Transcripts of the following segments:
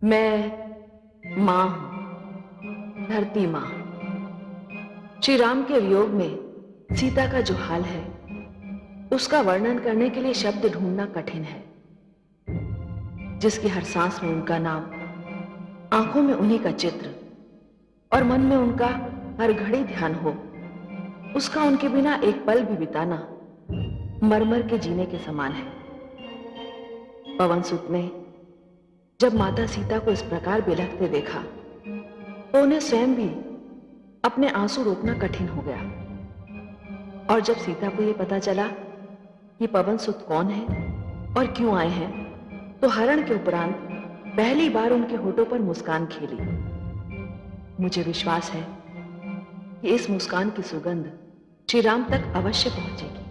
मैं मां हूं, धरती मां। श्री राम के वियोग में सीता का जो हाल है, उसका वर्णन करने के लिए शब्द ढूंढना कठिन है। जिसकी हर सांस में उनका नाम, आंखों में उन्हीं का चित्र और मन में उनका हर घड़ी ध्यान हो, उसका उनके बिना एक पल भी बिताना मरमर के जीने के समान है। पवन सुत ने जब माता सीता को इस प्रकार बिलखते देखा तो उन्हें स्वयं भी अपने आंसू रोकना कठिन हो गया। और जब सीता को यह पता चला कि पवन सुत कौन है और क्यों आए हैं, तो हरण के उपरांत पहली बार उनके होठों पर मुस्कान खिली। मुझे विश्वास है कि इस मुस्कान की सुगंध श्री राम तक अवश्य पहुंचेगी।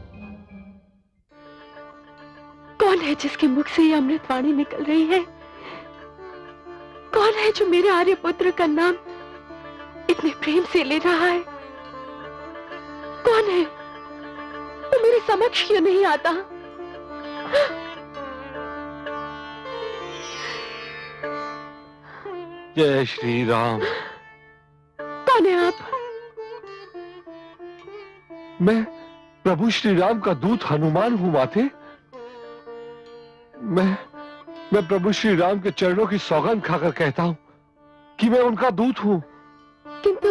कौन है जिसके मुख से ये अमृतवाणी निकल रही है? कौन है जो मेरे आर्यपुत्र का नाम इतने प्रेम से ले रहा है? कौन है? तो मेरे समक्ष क्यों नहीं आता? जय श्री राम। कौन है आप? मैं प्रभु श्री राम का दूत हनुमान हूं माते। मैं प्रभु श्री राम के चरणों की सौगंध खाकर कहता हूं कि मैं उनका दूत हूं। किंतु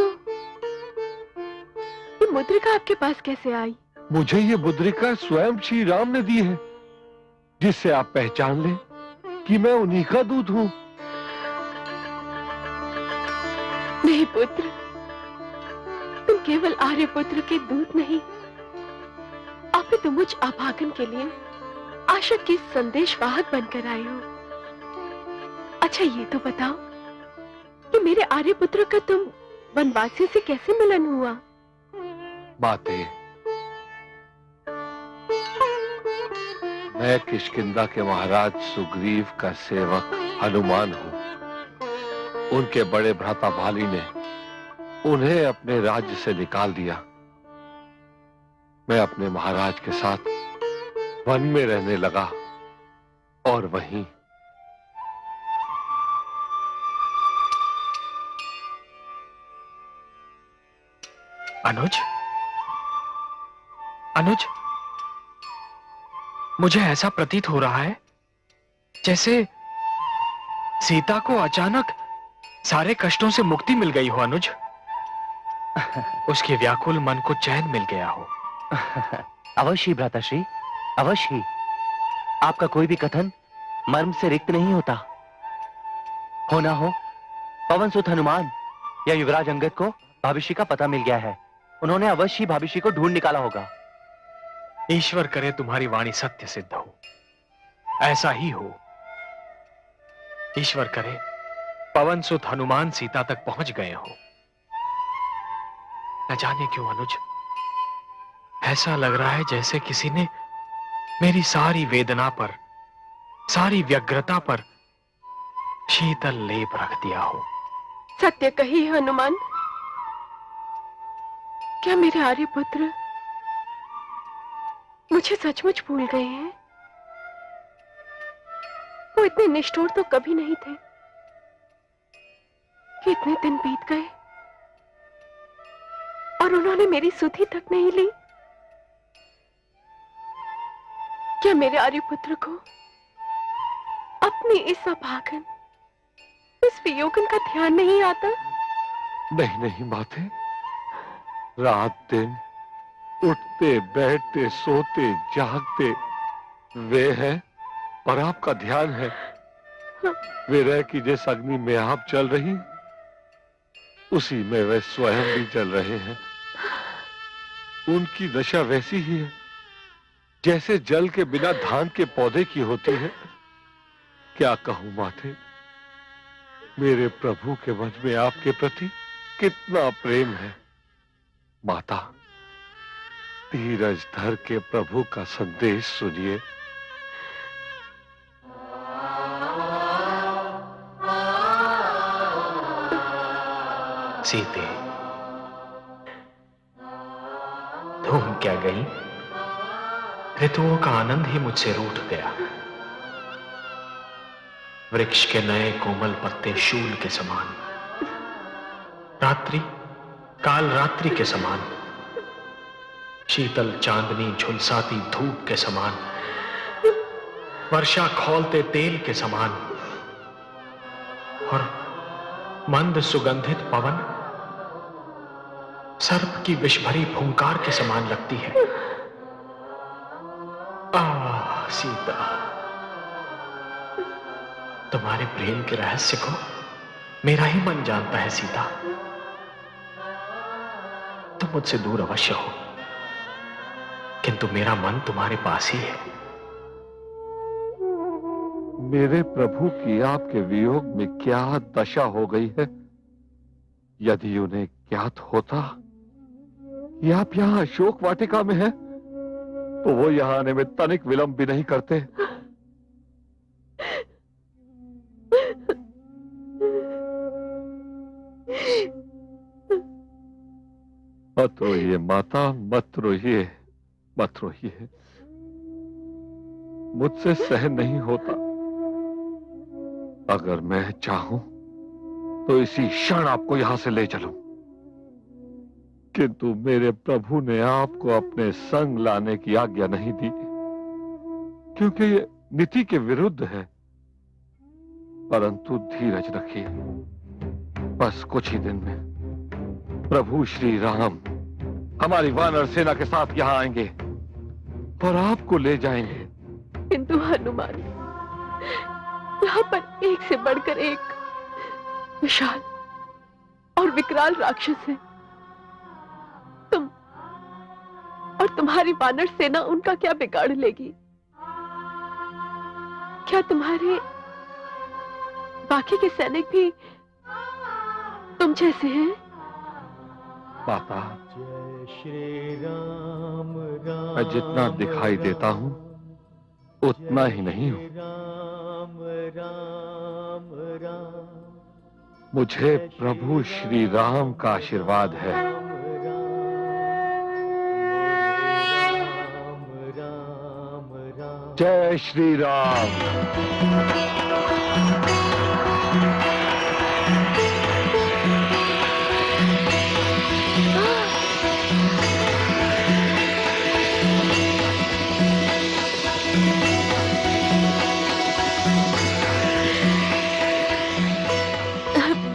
ये मुद्रिका आपके पास कैसे आई? मुझे ये मुद्रिका स्वयं श्री राम ने दी है, जिससे आप पहचान लें कि मैं उन्हीं का दूत हूं। नहीं पुत्र, तुम केवल आर्यपुत्र के दूत नहीं, आप तो मुझ अभागन के लिए आशा की संदेशवाहक बनकर आए हो। अच्छा ये तो बताओ कि मेरे आर्यपुत्र का तुम वनवासी से कैसे मिलन हुआ? माते, मैं किष्किंधा के महाराज सुग्रीव का सेवक हनुमान हूं। उनके बड़े भ्राता भाली ने उन्हें अपने राज्य से निकाल दिया। मैं अपने महाराज के साथ वन में रहने लगा और वहीं अनुज, मुझे ऐसा प्रतीत हो रहा है जैसे सीता को अचानक सारे कष्टों से मुक्ति मिल गई हो। अनुज, उसके व्याकुल मन को चैन मिल गया हो। अवश्य भ्राताश्री, अवश्य। आपका कोई भी कथन मर्म से रिक्त नहीं होता। हो ना हो पवन सुत हनुमान या युवराज अंगद को भाभिशी का पता मिल गया है। उन्होंने अवश्य भाभिशी को ढूंढ निकाला होगा। ईश्वर करे तुम्हारी वाणी सत्य सिद्ध हो, ऐसा ही हो। ईश्वर करे पवन सुत हनुमान सीता तक पहुंच गए हो। न जाने क्यों अनुज, ऐसा लग रहा है जैसे किसी ने मेरी सारी वेदना पर, सारी व्यग्रता पर शीतल लेप रख दिया हो। सत्य कही हनुमान, क्या मेरे आर्यपुत्र मुझे सचमुच भूल गए हैं? वो इतने निष्ठुर तो कभी नहीं थे कि इतने दिन बीत गए और उन्होंने मेरी सुधि तक नहीं ली। क्या मेरे आर्यपुत्र को अपनी इस अभागन, इस वियोगन का ध्यान नहीं आता? नहीं नहीं माते, रात दिन उठते बैठते सोते जागते वे हैं और आपका ध्यान है। वे रह की जिस अग्नि में आप चल रही, उसी में वे स्वयं भी चल रहे हैं। उनकी दशा वैसी ही है जैसे जल के बिना धान के पौधे की होती है। क्या कहूं माते, मेरे प्रभु के मन में आपके प्रति कितना प्रेम है। माता, धीरज धर के प्रभु का संदेश सुनिए। सीते, धूम क्या गई, ऋतुओं का आनंद ही मुझसे रूठ गया। वृक्ष के नए कोमल पत्ते शूल के समान, रात्रि काल रात्रि के समान, शीतल चांदनी झुलसाती धूप के समान, वर्षा खौलते तेल के समान, और मंद सुगंधित पवन सर्प की विषभरी फूंकार के समान लगती है। आह सीता, तुम्हारे प्रेम के रहस्य को मेरा ही मन जानता है सीता। तुम मुझसे दूर अवश्य हो, किंतु मेरा मन तुम्हारे पास ही है। मेरे प्रभु की आपके वियोग में क्या दशा हो गई है। यदि उन्हें ज्ञात होता कि आप यहाँ अशोक वाटिका में हैं, तो वो यहाँ आने में तनिक विलंब भी नहीं करते। मत रोइए माता, मत रोइए, मत रोइए। मुझसे सहन नहीं होता। अगर मैं चाहूं तो इसी क्षण आपको यहां से ले चलूं, किंतु मेरे प्रभु ने आपको अपने संग लाने की आज्ञा नहीं दी, क्योंकि ये नीति के विरुद्ध है। परंतु धीरज रखिए, बस कुछ ही दिन में प्रभु श्री राम हमारी वानर सेना के साथ यहां आएंगे और आपको ले जाएंगे। किंतु हनुमान, यहाँ पर एक से बढ़कर एक विशाल और विकराल राक्षस है। तुम और तुम्हारी वानर सेना उनका क्या बिगाड़ लेगी? क्या तुम्हारे बाकी के सैनिक भी तुम जैसे हैं? माता, श्री राम राम, मैं जितना दिखाई देता हूं उतना ही नहीं हूं। राम राम राम, मुझे प्रभु श्री राम का आशीर्वाद है। जय श्री राम।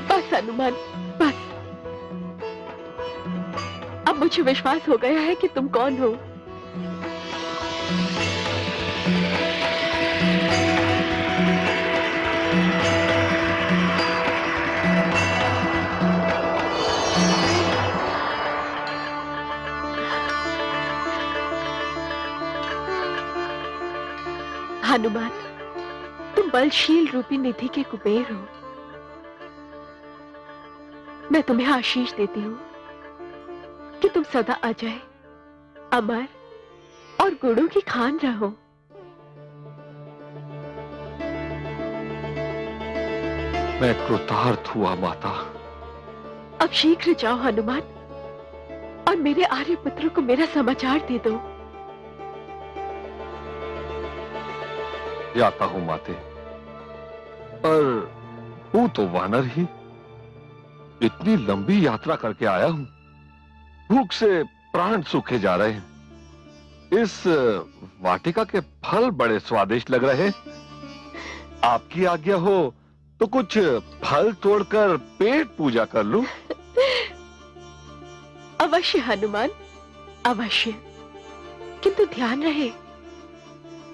बस हनुमान, बस। अब मुझे विश्वास हो गया है कि तुम कौन हो। हनुमान, तुम बलशील रूपी निधि के कुबेर हो। मैं तुम्हें आशीष देती हूँ कि तुम सदा अजय, अमर और गुणों की खान रहो। मैं कृतार्थ हुआ माता। अब शीघ्र जाओ हनुमान, और मेरे आर्यपुत्र को मेरा समाचार दे दो। जाता हूं माते, पर हूं तो वानर ही। इतनी लंबी यात्रा करके आया हूं, भूख से प्राण सूखे जा रहे हैं। इस वाटिका के फल बड़े स्वादिष्ट लग रहे। आपकी आज्ञा हो तो कुछ फल तोड़कर पेट पूजा कर लूं। अवश्य हनुमान, अवश्य। किंतु ध्यान रहे,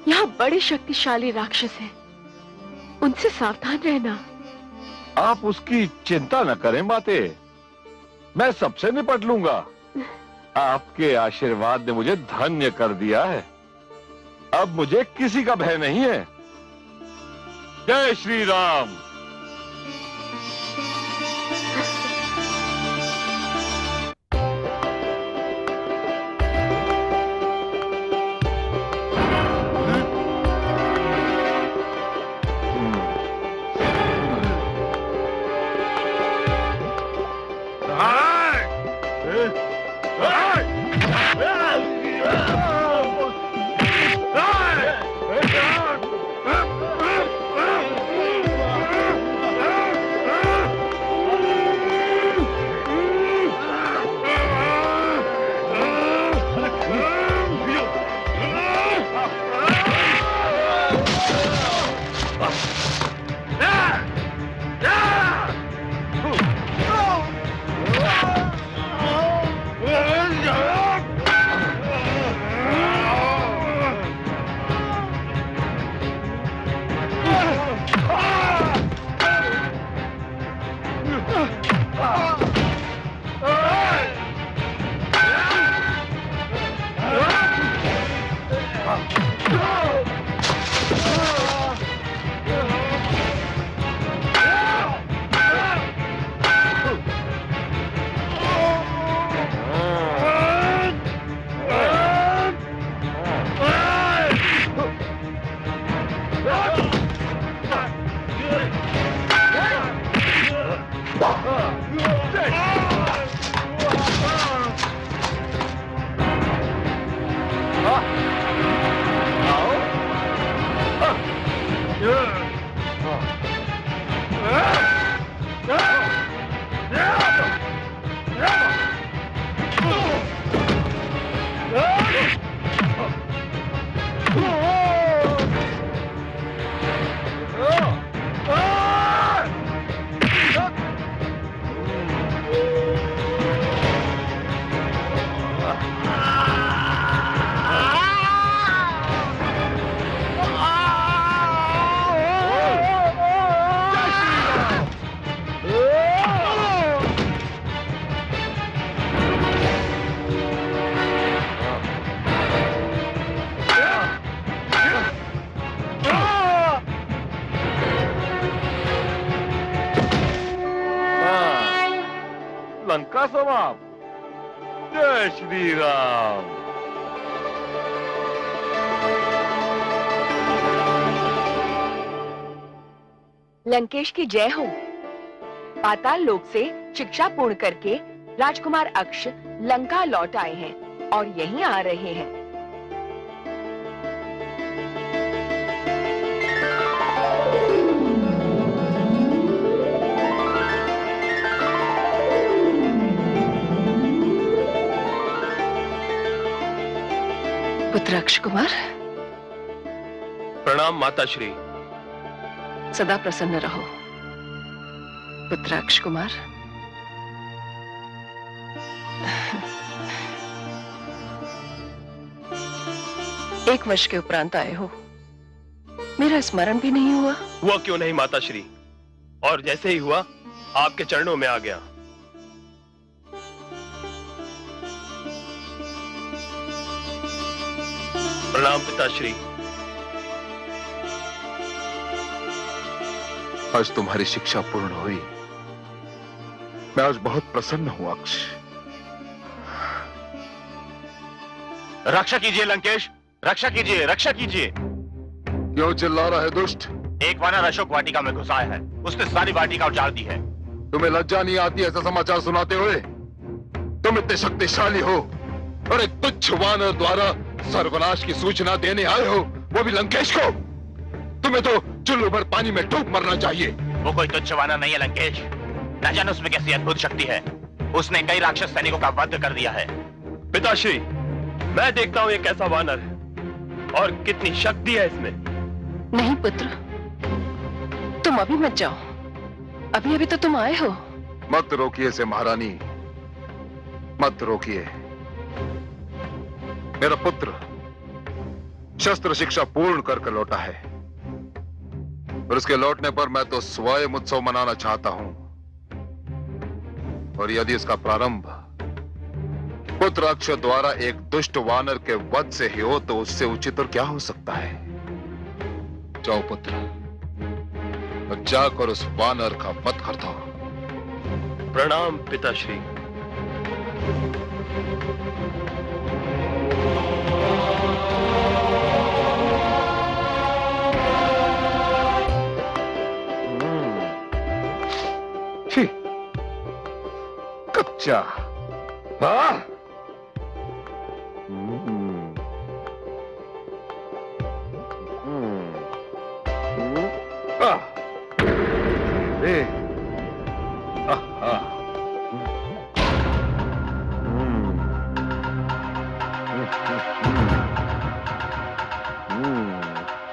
यहाँ बड़े शक्तिशाली राक्षस हैं, उनसे सावधान रहना। आप उसकी चिंता न करें माते, मैं सबसे निपट लूंगा। आपके आशीर्वाद ने मुझे धन्य कर दिया है। अब मुझे किसी का भय नहीं है। जय श्री राम। लंका समाप्त। जय श्री राम। लंकेश की जय हो। पाताल लोक से शिक्षा पूर्ण करके राजकुमार अक्ष लंका लौट आए हैं और यहीं आ रहे हैं। पुत्र अक्ष कुमार, प्रणाम माता श्री। सदा प्रसन्न रहो। पुत्र अक्ष कुमार, एक वर्ष के उपरांत आए हो, मेरा स्मरण भी नहीं हुआ। हुआ क्यों नहीं माता श्री, और जैसे ही हुआ आपके चरणों में आ गया। प्रणाम पिताश्री। आज तुम्हारी शिक्षा पूर्ण हुई। मैं आज बहुत प्रसन्न हूं अक्ष। रक्षा कीजिए लंकेश, रक्षा कीजिए, रक्षा कीजिए। क्यों चिल्ला रहा है दुष्ट? एक वानर अशोक वाटिका में घुसा है, उसने सारी वाटिका उजाड़ दी है। तुम्हें लज्जा नहीं आती ऐसा समाचार सुनाते हुए? तुम इतने शक्तिशाली हो और एक तुच्छ वानर द्वारा सर्वनाश की सूचना देने आए हो, वो भी लंकेश को। तुम्हें तो चुल्लू भर पानी में डूब मरना चाहिए। वो कोई तुच्छ वानर नहीं है लंकेश, न जाने उसमें कैसी अद्भुत शक्ति है। उसने कई राक्षस सैनिकों का वध कर दिया है। पिताश्री, मैं देखता हूं ये कैसा वानर है और कितनी शक्ति है इसमें। नहीं पुत्र, तुम अभी मत जाओ, अभी अभी तो तुम आए हो। मत रोकिए इसे महारानी, मत रोकिए। मेरा पुत्र शस्त्र शिक्षा पूर्ण करके लौटा है और उसके लौटने पर मैं तो स्वयं उत्सव मनाना चाहता हूं। और यदि इसका प्रारंभ पुत्र अक्ष द्वारा एक दुष्ट वानर के वध से ही हो तो उससे उचित और क्या हो सकता है। जाओ पुत्र, और जाकर उस वानर का वध कर दो। प्रणाम पिताश्री। कच्चा। हाँ?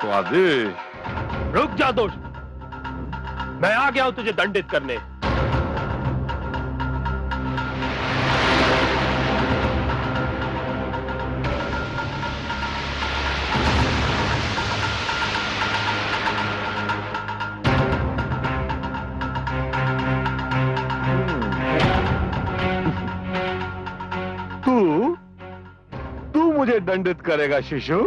स्वादिष्ट। रुक जा दुष्ट, मैं आ गया हूं तुझे दंडित करने। तू मुझे दंडित करेगा शिशु?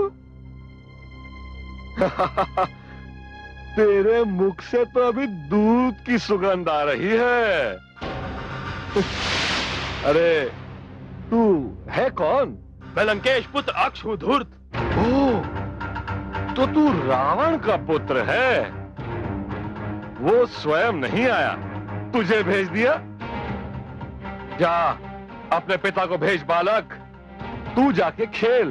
तेरे मुख से तो अभी दूध की सुगंध आ रही है। अरे तू है कौन? मैं लंकेश पुत्र अक्ष हूं धूर्त। ओह, तो तू रावण का पुत्र है। वो स्वयं नहीं आया, तुझे भेज दिया। जा अपने पिता को भेज बालक, तू जाके खेल।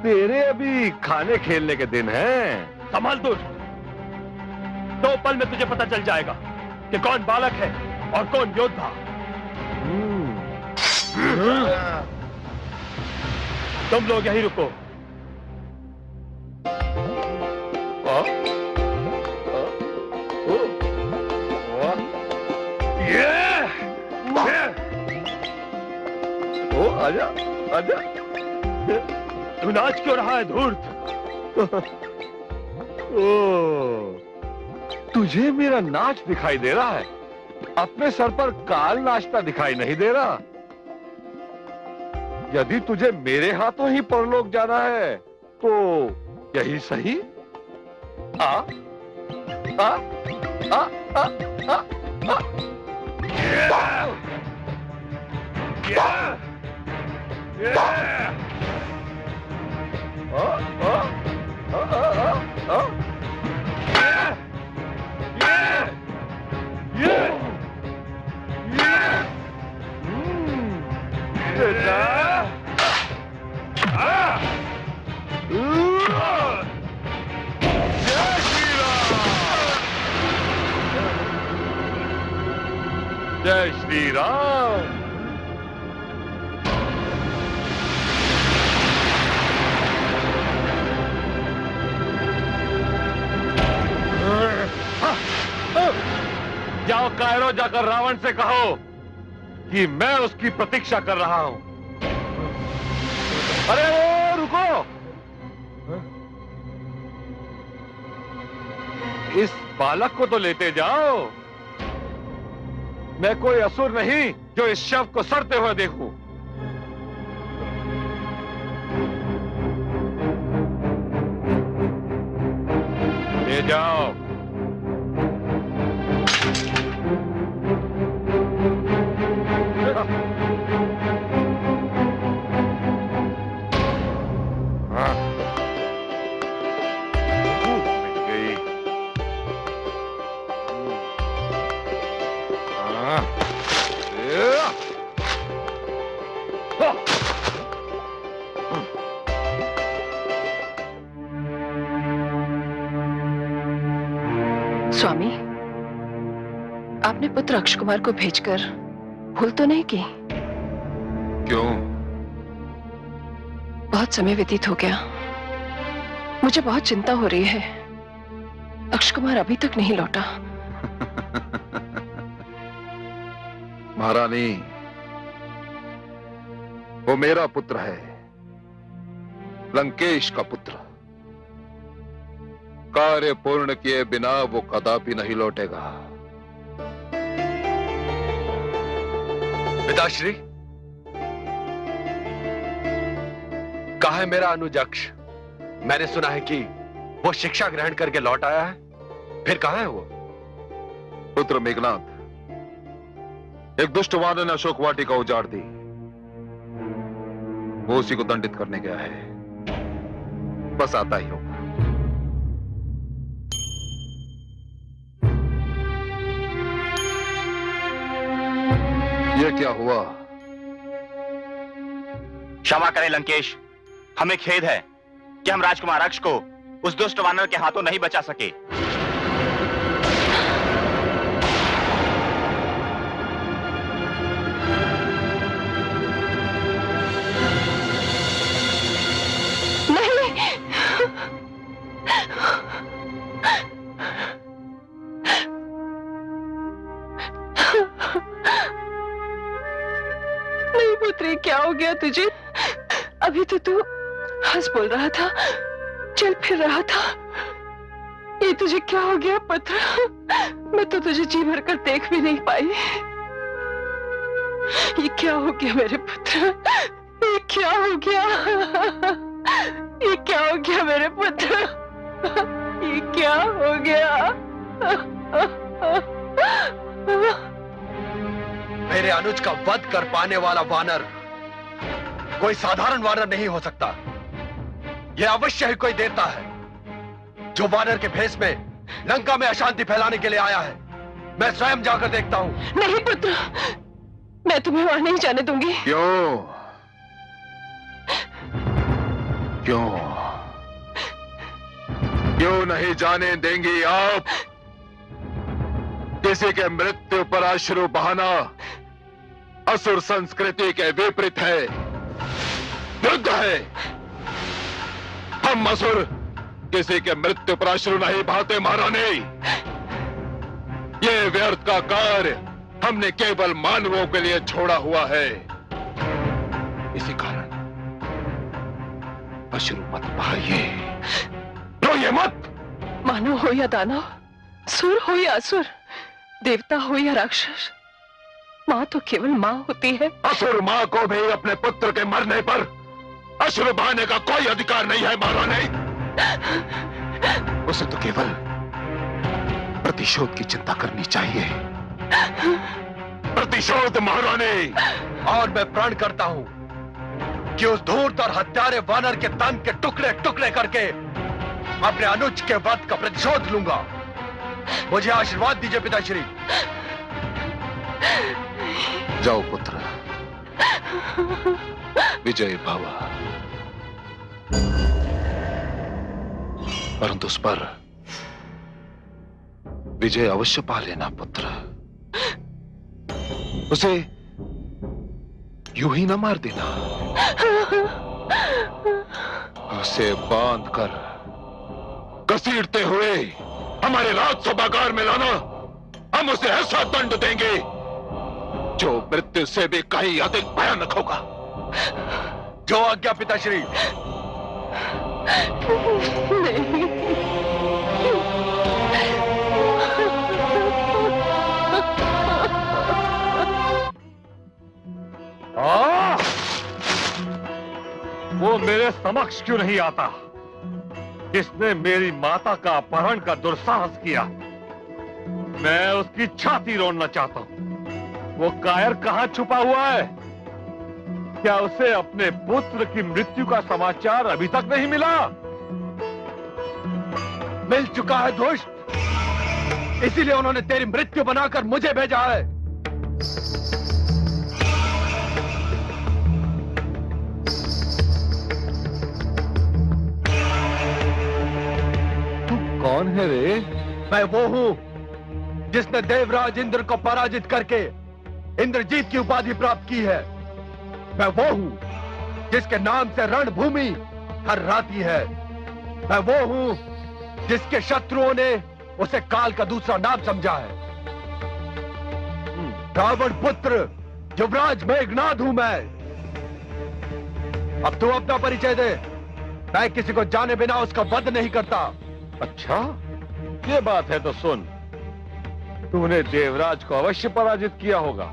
तेरे अभी खाने खेलने के दिन हैं। संभाल दुष्ट, 2 पल में तुझे पता चल जाएगा कि कौन बालक है और कौन योद्धा। तुम लोग यहीं रुको। आजा आजा। तू नाच क्यों रहा है धूर्त? ओ, तुझे मेरा नाच दिखाई दे रहा है, अपने सर पर काल नाचता दिखाई नहीं दे रहा। यदि तुझे मेरे हाथों ही परलोक जाना है तो यही सही। आ आ आ आ आ आ। जय श्री राम। जाओ कायरो जाकर रावण से कहो कि मैं उसकी प्रतीक्षा कर रहा हूं। अरे वो रुको, इस बालक को तो लेते जाओ। मैं कोई असुर नहीं जो इस शव को सड़ते हुए देखूं। ले जाओ। स्वामी, आपने पुत्र अक्ष कुमार को भेजकर भूल तो नहीं की? क्यों? बहुत समय व्यतीत हो गया, मुझे बहुत चिंता हो रही है। अक्ष कुमार अभी तक नहीं लौटा। महारानी, वो मेरा पुत्र है, लंकेश का पुत्र। कार्य पूर्ण किए बिना वो कदापि नहीं लौटेगा। पिताश्री, कहाँ है मेरा अनुज अक्ष? मैंने सुना है कि वो शिक्षा ग्रहण करके लौट आया है। फिर कहाँ है वो? पुत्र मेघनाथ, एक दुष्ट वानर ने अशोक वाटिका उजाड़ दी। वो उसी को दंडित करने गया है। बस आता ही होगा। ये क्या हुआ? क्षमा करें लंकेश, हमें खेद है कि हम राजकुमार अक्ष को उस दुष्ट वानर के हाथों नहीं बचा सके। नहीं, पुत्र ये क्या हो गया तुझे? अभी तो तू हंस बोल रहा था, चल फिर रहा था। ये तुझे क्या हो गया पुत्र? मैं तो तुझे जी भर कर देख भी नहीं पाई। ये क्या हो गया मेरे पुत्र? ये क्या हो गया? ये क्या हो गया मेरे पुत्र? ये क्या हो गया? मेरे अनुज का वध कर पाने वाला वानर कोई साधारण वानर नहीं हो सकता। यह अवश्य ही कोई देवता है जो वानर के भेष में लंका में अशांति फैलाने के लिए आया है। मैं स्वयं जाकर देखता हूं। नहीं पुत्र, मैं तुम्हें वहां नहीं जाने दूंगी। क्यों? क्यों? क्यों नहीं जाने देंगी आप? किसी के मृत्यु पर अश्रु बहाना असुर संस्कृति के विपरीत है, युद्ध है। हम असुर किसी के मृत्यु पर अश्रु नहीं बहाते महारानी। ये व्यर्थ का कार्य हमने केवल मानवों के लिए छोड़ा हुआ है। इसी कारण अश्रु मत बहाइए, रोइए मत। मानव हो या दानव, सुर हो या असुर, देवता हो या राक्षस, माँ तो केवल माँ होती है। असुर माँ को भी अपने पुत्र के मरने पर अश्रु बहाने का कोई अधिकार नहीं है महारानी। उसे तो केवल प्रतिशोध की चिंता करनी चाहिए। प्रतिशोध महारानी। और मैं प्रण करता हूं कि उस धूर्त और हत्यारे वानर के तन के टुकड़े टुकड़े करके अपने अनुज के वध का प्रतिशोध लूंगा। मुझे आशीर्वाद दीजिए पिताश्री। जाओ पुत्र, विजय भव। परंतु उस पर विजय अवश्य पा लेना पुत्र। उसे यूं ही न मार देना, उसे बांधकर घसीटते हुए हमारे राज सभागार में लाना। हम उसे ऐसा दंड देंगे जो मृत्यु से भी कहीं अधिक भयानक होगा। जो आज्ञा पिताश्री। वो मेरे समक्ष क्यों नहीं आता? जिसने मेरी माता का अपहरण का दुस्साहस किया, मैं उसकी छाती रोड़ना चाहता हूं। वो कायर कहां छुपा हुआ है? क्या उसे अपने पुत्र की मृत्यु का समाचार अभी तक नहीं मिला? मिल चुका है दुष्ट, इसीलिए उन्होंने तेरी मृत्यु बनाकर मुझे भेजा है। तू कौन है रे? मैं वो हूं जिसने देवराज इंद्र को पराजित करके इंद्रजीत की उपाधि प्राप्त की है। मैं वो हूं जिसके नाम से रणभूमि हर्राती है। मैं वो हूं जिसके शत्रुओं ने उसे काल का दूसरा नाम समझा है। रावण पुत्र युवराज मेघनाद हूं मैं। अब तू अपना परिचय दे। मैं किसी को जाने बिना उसका वध नहीं करता। अच्छा, ये बात है तो सुन। तूने देवराज को अवश्य पराजित किया होगा,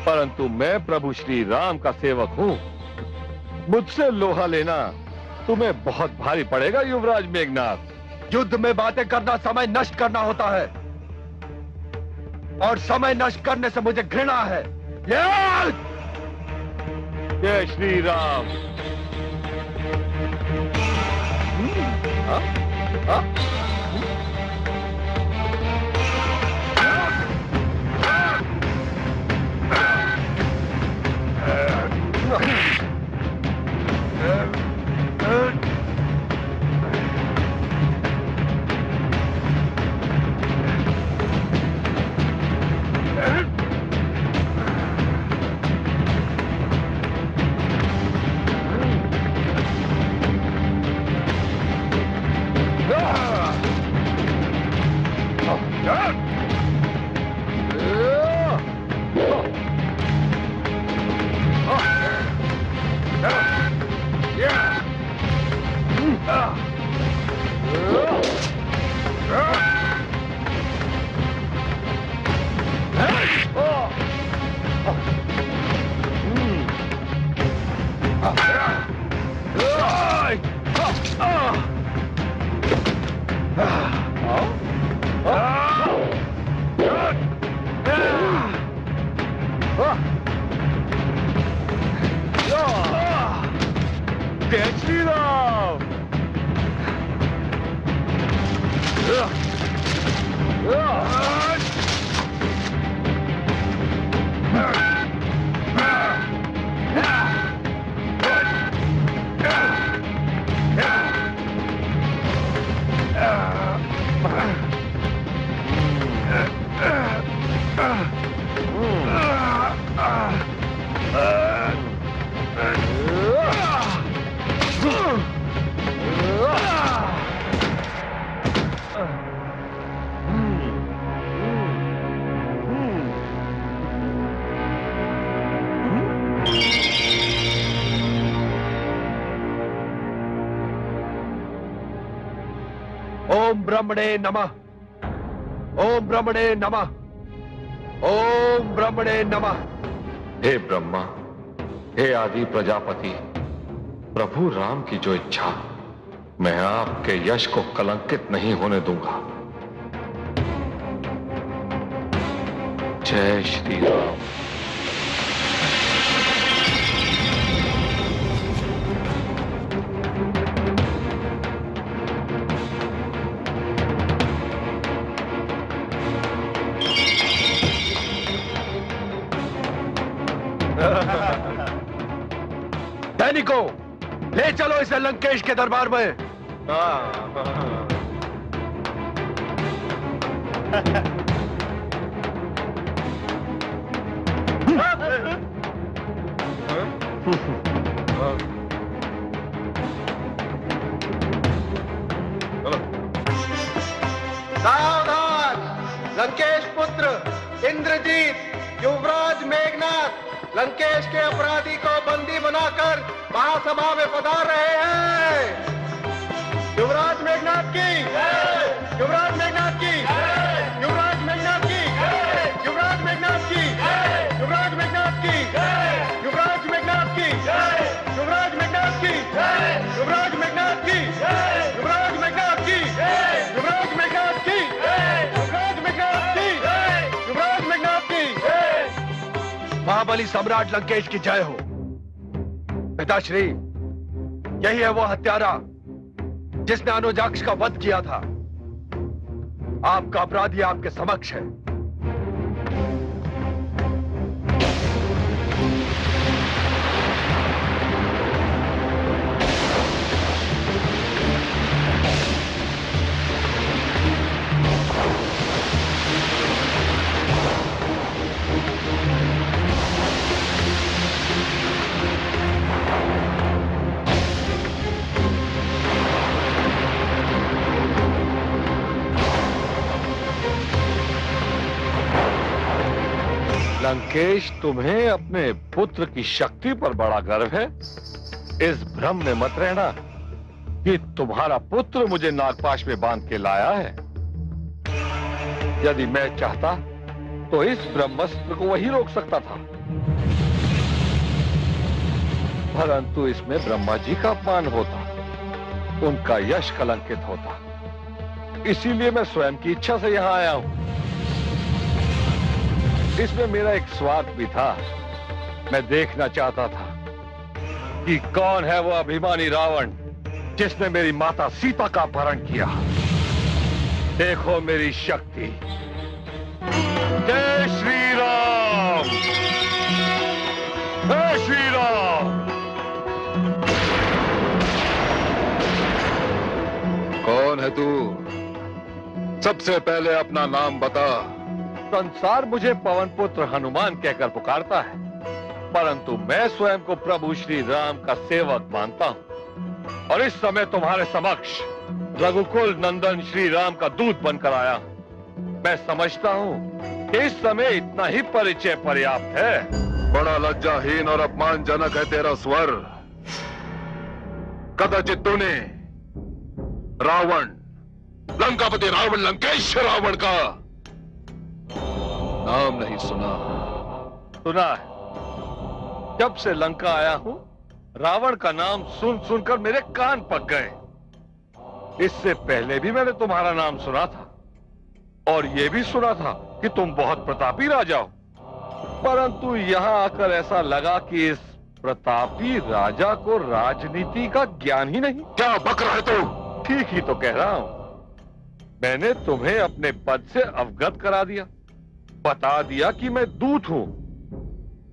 परंतु मैं प्रभु श्री राम का सेवक हूं। मुझसे लोहा लेना तुम्हें बहुत भारी पड़ेगा युवराज मेघनाद। युद्ध में बातें करना समय नष्ट करना होता है, और समय नष्ट करने से मुझे घृणा है। जय श्री राम। ओम ब्रह्मणे नमः। ओम ब्रह्मणे नमः। ओम ब्रह्मणे नमः। हे ब्रह्मा, हे आदि प्रजापति, प्रभु राम की जो इच्छा, मैं आपके यश को कलंकित नहीं होने दूंगा। जय श्री राम। सैनिकों, ले चलो इसे लंकेश के दरबार में। सावधान! लंकेश पुत्र इंद्रजीत, युवराज मेघनाथ लंकेश के अपराधी को बंदी बनाकर महासभा में पधार रहे हैं। युवराज मेघनाथ की, युवराज मेघनाथ की, युवराज मेघनाथ की, युवराज मेघनाथ की, युवराज मेघनाथ की, युवराज मेघनाथ की, युवराज मेघनाथ की, युवराज मेघनाथ की, युवराज मेघनाथ की, युवराज मेघनाथ की, युवराज मेघनाथ की, युवराज मेघनाथ की। महाबली सम्राट लंकेश की जय हो। पिताश्री, यही है वो हत्यारा जिसने अनुजाक्ष का वध किया था। आपका अपराधी आपके समक्ष है। लंकेश, तुम्हें अपने पुत्र की शक्ति पर बड़ा गर्व है। इस भ्रम में मत रहना कि तुम्हारा पुत्र मुझे नागपाश में बांध के लाया है। यदि मैं चाहता तो इस ब्रह्मास्त्र को वही रोक सकता था, परंतु इसमें ब्रह्मा जी का अपमान होता, उनका यश कलंकित होता। इसीलिए मैं स्वयं की इच्छा से यहां आया हूं। इसमें मेरा एक स्वार्थ भी था। मैं देखना चाहता था कि कौन है वो अभिमानी रावण जिसने मेरी माता सीता का अपहरण किया। देखो मेरी शक्ति। जय श्री राम, जय श्री राम। कौन है तू? सबसे पहले अपना नाम बता। संसार मुझे पवन पुत्र हनुमान कहकर पुकारता है, परंतु मैं स्वयं को प्रभु श्री राम का सेवक मानता हूं और इस समय तुम्हारे समक्ष रघुकुल नंदन श्री राम का दूत बनकर आया हूं। मैं समझता हूं कि इस समय इतना ही परिचय पर्याप्त है। बड़ा लज्जाहीन और अपमानजनक है तेरा स्वर। कदाचित तूने रावण, लंकापति रावण, लंकेश रावण का नाम नहीं सुना। सुना है। जब से लंका आया हूं, रावण का नाम सुन सुनकर मेरे कान पक गए। इससे पहले भी मैंने तुम्हारा नाम सुना था और यह भी सुना था कि तुम बहुत प्रतापी राजा हो, परंतु यहां आकर ऐसा लगा कि इस प्रतापी राजा को राजनीति का ज्ञान ही नहीं। क्या बक रहा है तू? ठीक ही तो कह रहा हूं। मैंने तुम्हें अपने पद से अवगत करा दिया, बता दिया कि मैं दूत हूं,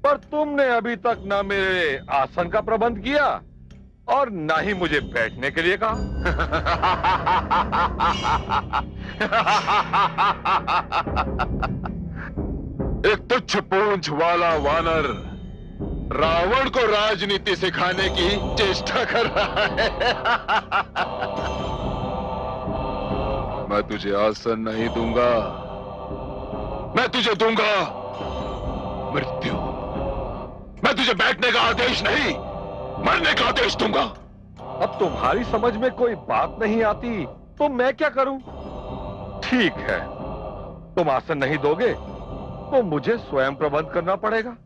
पर तुमने अभी तक ना मेरे आसन का प्रबंध किया और ना ही मुझे बैठने के लिए कहा। एक तुच्छ पूंछ वाला वानर रावण को राजनीति सिखाने की चेष्टा कर रहा है। मैं तुझे आसन नहीं दूंगा, मैं तुझे दूंगा मृत्यु। मैं तुझे बैठने का आदेश नहीं, मरने का आदेश दूंगा। अब तुम्हारी समझ में कोई बात नहीं आती तो मैं क्या करूं? ठीक है, तुम आसन नहीं दोगे तो मुझे स्वयं प्रबंध करना पड़ेगा।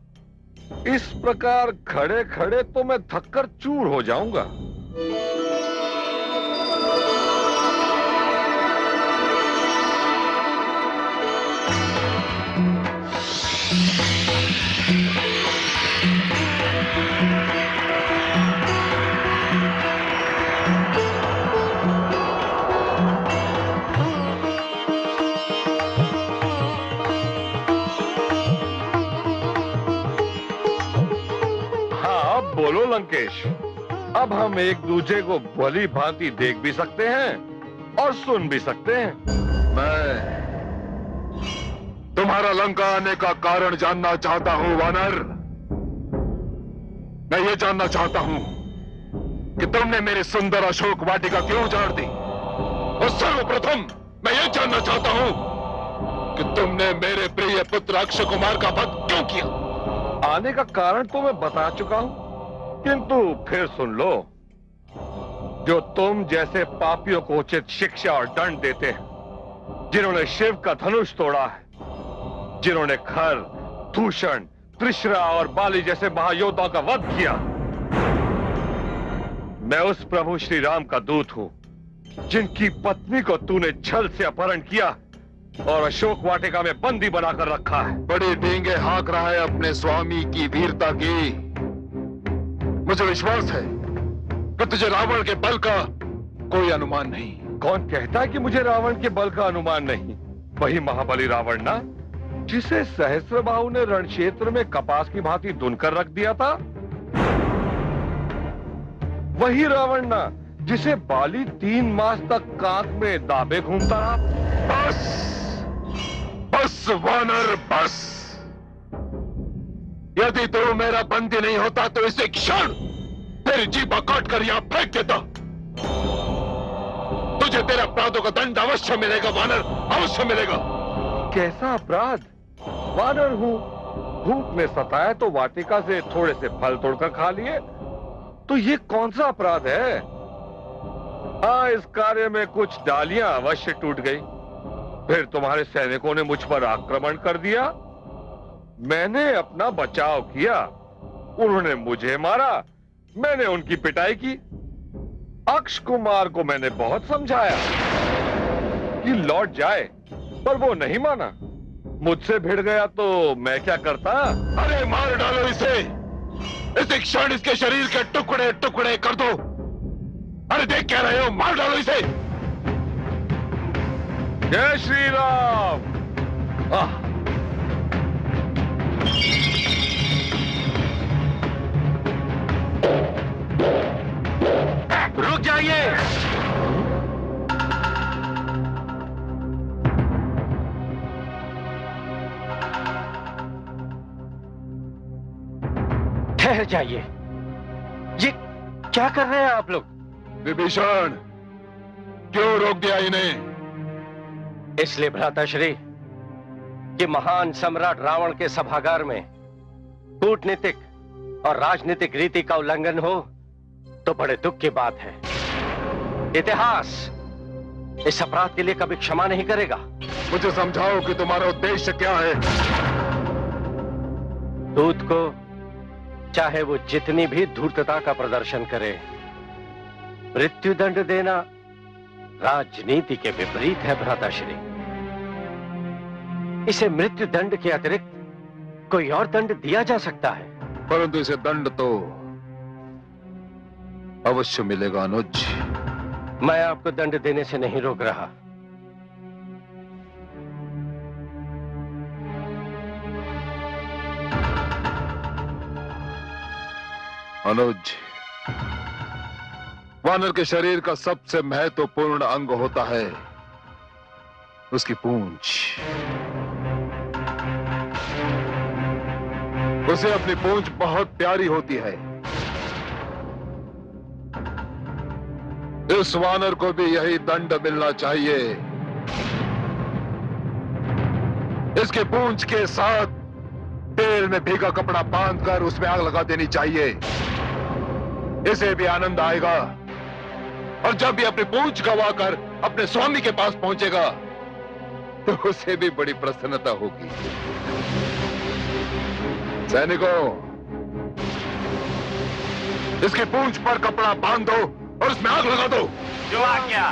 इस प्रकार खड़े खड़े तो मैं थककर चूर हो जाऊंगा। बोलो लंकेश, अब हम एक दूसरे को भली भांति देख भी सकते हैं और सुन भी सकते हैं। मैं तुम्हारा लंका आने का कारण जानना चाहता हूं वानर। मैं ये जानना चाहता हूं कि तुमने मेरी सुंदर अशोक वाटिका क्यों उजाड़ दी, और सर्वप्रथम मैं ये जानना चाहता हूं कि तुमने मेरे प्रिय पुत्र अक्षय कुमार का वध क्यों किया। आने का कारण तो मैं बता चुका हूं, किंतु फिर सुन लो। जो तुम जैसे पापियों को उचित शिक्षा और दंड देते हैं, जिन्होंने शिव का धनुष तोड़ा है, जिन्होंने खर, दूषण, त्रिशरा और बाली जैसे महायोद्धाओं का वध किया, मैं उस प्रभु श्री राम का दूत हूं, जिनकी पत्नी को तूने छल से अपहरण किया और अशोक वाटिका में बंदी बनाकर रखा है। बड़े डींगे हाँक रहा है अपने स्वामी की वीरता की। मुझे विश्वास है कि तुझे रावण के बल का कोई अनुमान नहीं। कौन कहता है कि मुझे रावण के बल का अनुमान नहीं? वही महाबली रावण ना, जिसे सहस्त्रबाहु ने रण क्षेत्र में कपास की भांति धुनकर रख दिया था। वही रावण ना, जिसे बाली 3 मास तक कांख में दाबे घूमता रहा। बस बस वानर बस। यदि तू मेरा बंदी नहीं होता तो इसे क्षण तेरी जीभ काट कर यहां फेंक देता। तुझे तेरे अपराधों का दंड अवश्य मिलेगा वानर, अवश्य मिलेगा। कैसा अपराध? वानर हूं, भूख में सताया तो वाटिका से थोड़े से फल तोड़कर खा लिए, तो ये कौन सा अपराध है? हाँ, इस कार्य में कुछ डालियां अवश्य टूट गई। फिर तुम्हारे सैनिकों ने मुझ पर आक्रमण कर दिया, मैंने अपना बचाव किया, उन्होंने मुझे मारा, मैंने उनकी पिटाई की। अक्ष कुमार को मैंने बहुत समझाया कि लौट जाए, पर वो नहीं माना। मुझसे भिड़ गया तो मैं क्या करता? अरे मार डालो इसे, इस क्षण इसके शरीर के टुकड़े टुकड़े कर दो। अरे देख क्या रहे हो, मार डालो इसे। जय श्री राम। रुक जाइए। ठहर जाइए। ये क्या कर रहे हैं आप लोग? विभीषण, क्यों रोक दिया इन्हें? इसलिए भ्राताश्री कि महान सम्राट रावण के सभागार में कूटनीतिक और राजनीतिक रीति का उल्लंघन हो तो बड़े दुख की बात है। इतिहास इस अपराध के लिए कभी क्षमा नहीं करेगा। मुझे समझाओ कि तुम्हारा उद्देश्य क्या है? दूत को चाहे वो जितनी भी धूर्तता का प्रदर्शन करे, मृत्युदंड देना राजनीति के विपरीत है भ्राताश्री। इसे मृत्युदंड के अतिरिक्त कोई और दंड दिया जा सकता है। परंतु इसे दंड तो अवश्य मिलेगा अनुज। मैं आपको दंड देने से नहीं रोक रहा, अनुज, वानर के शरीर का सबसे महत्वपूर्ण अंग होता है उसकी पूंछ। उसे अपनी पूंछ बहुत प्यारी होती है। इस वानर को भी यही दंड मिलना चाहिए। इसके पूंछ के साथ तेल में भीगा कपड़ा बांधकर उसमें आग लगा देनी चाहिए। इसे भी आनंद आएगा और जब भी अपनी पूंछ गवाकर अपने स्वामी के पास पहुंचेगा तो उसे भी बड़ी प्रसन्नता होगी। सैनिकों, इसकी पूंछ पर कपड़ा बांध दो और उसमें आग लगा दो। जो आज्ञा।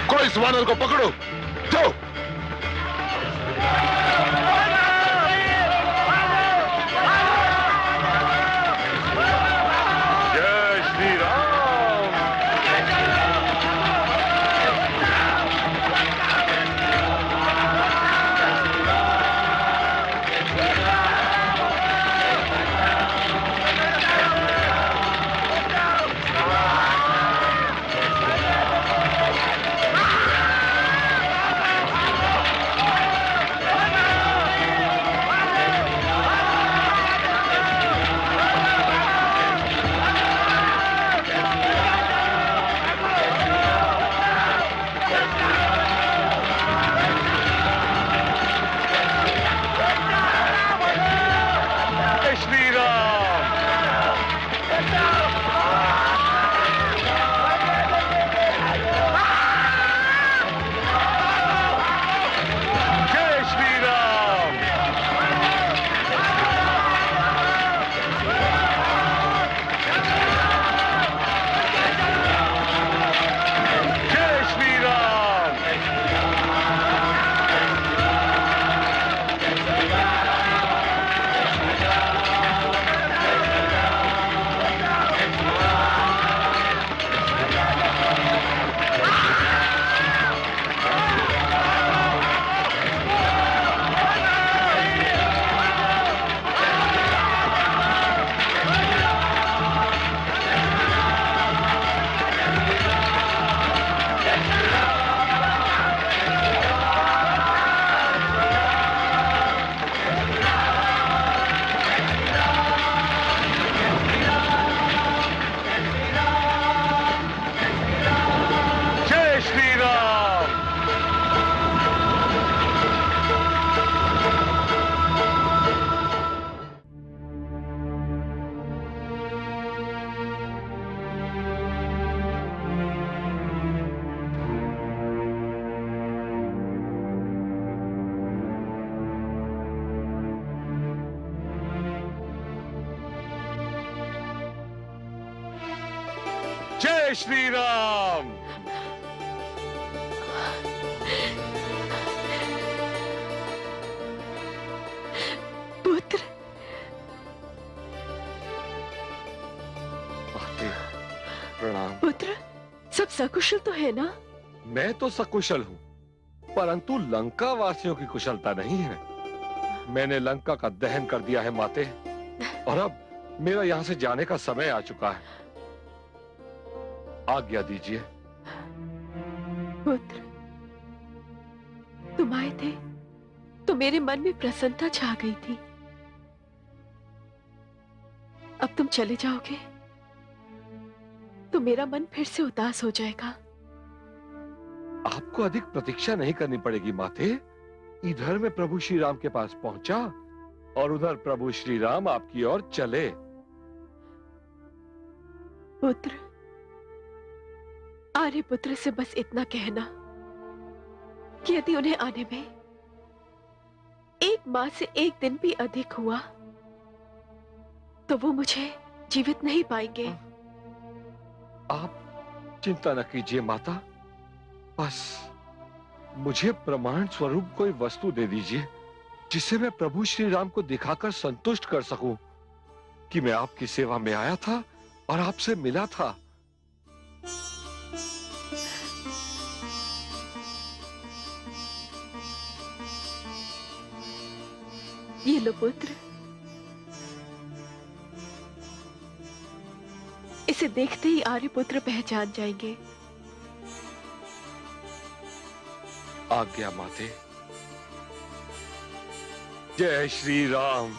कोई इस वानर को पकड़ो, जाओ। जय श्री राम। जय श्री राम। पुत्र, प्रणाम। पुत्र, सब सकुशल तो है ना? मैं तो सकुशल हूँ, परंतु लंका वासियों की कुशलता नहीं है। मैंने लंका का दहन कर दिया है माते, और अब मेरा यहां से जाने का समय आ चुका है। आज्ञा दीजिए। पुत्र, तुम आए थे तो मेरे मन में प्रसन्नता छा गई थी। अब तुम चले जाओगे तो मेरा मन फिर से उदास हो जाएगा। आपको अधिक प्रतीक्षा नहीं करनी पड़ेगी माते। इधर मैं प्रभु श्री राम के पास पहुंचा और उधर प्रभु श्री राम आपकी ओर चले। पुत्र, आर्य पुत्र से बस इतना कहना कि यदि उन्हें आने में 1 माह से 1 दिन भी अधिक हुआ तो वो मुझे जीवित नहीं पाएंगे। आप चिंता न कीजिए माता, बस मुझे प्रमाण स्वरूप कोई वस्तु दे दीजिए जिसे मैं प्रभु श्री राम को दिखाकर संतुष्ट कर सकूं कि मैं आपकी सेवा में आया था और आपसे मिला था। ये लो पुत्र, इसे देखते ही आर्यपुत्र पहचान जाएंगे। आज्ञा माते। जय श्री राम।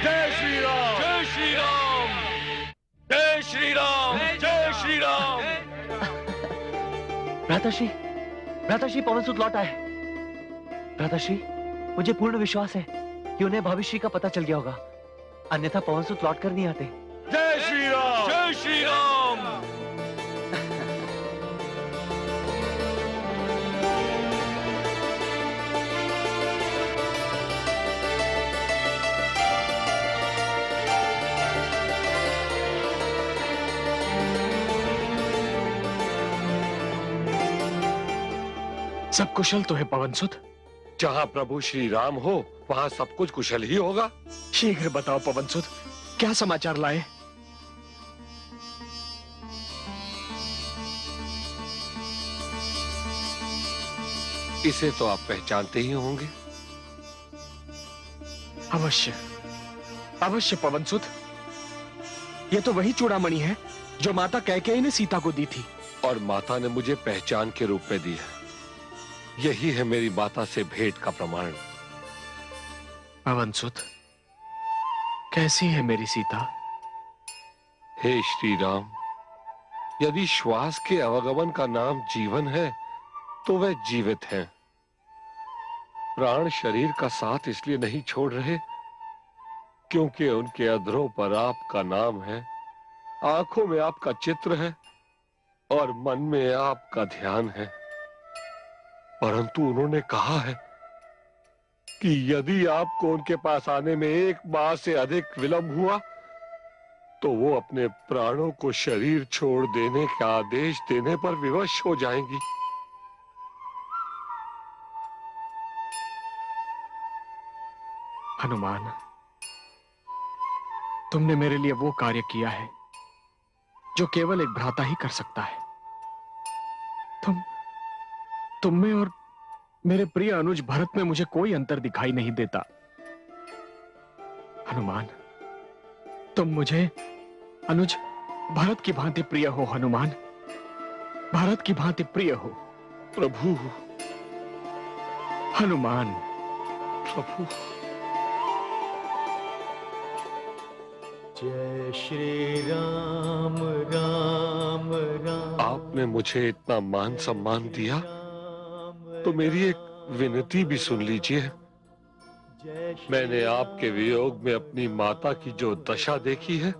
जय श्री राम, जय श्री राम, जय श्री राम, जय श्री राम। भ्राताश्री, भ्राताश्री पवनसुत लौट आए। भ्राताश्री, मुझे पूर्ण विश्वास है कि उन्हें भविष्य का पता चल गया होगा, अन्यथा पवनसुत लौट कर नहीं आते। जय श्री राम, जय श्री राम। सब कुशल तो है पवनसुत? जहां प्रभु श्री राम हो वहां सब कुछ कुशल ही होगा। शीघ्र बताओ पवनसुत, क्या समाचार लाए? इसे तो आप पहचानते ही होंगे। अवश्य, अवश्य पवनसुत। ये तो वही चूड़ामणि है जो माता कैकेयी ने सीता को दी थी। और माता ने मुझे पहचान के रूप में दी है। यही है मेरी माता से भेंट का प्रमाण। पवनसुत, कैसी है मेरी सीता? हे श्री राम, यदि श्वास के अवगमन का नाम जीवन है तो वह जीवित हैं। प्राण शरीर का साथ इसलिए नहीं छोड़ रहे क्योंकि उनके अधरों पर आपका नाम है, आंखों में आपका चित्र है और मन में आपका ध्यान है। परंतु उन्होंने कहा है कि यदि आपको उनके पास आने में 1 माह से अधिक विलंब हुआ तो वो अपने प्राणों को शरीर छोड़ देने का आदेश देने पर विवश हो जाएंगी। हनुमान, तुमने मेरे लिए वो कार्य किया है जो केवल एक भ्राता ही कर सकता है। तुम में और मेरे प्रिय अनुज भरत में मुझे कोई अंतर दिखाई नहीं देता। हनुमान, तुम मुझे अनुज भरत की भांति प्रिय हो। हनुमान, भरत की भांति प्रिय हो। प्रभु, हनुमान, प्रभु। जय श्री राम, राम राम। आपने मुझे इतना मान सम्मान दिया तो मेरी एक विनती भी सुन लीजिए। मैंने आपके वियोग में अपनी माता की जो दशा देखी है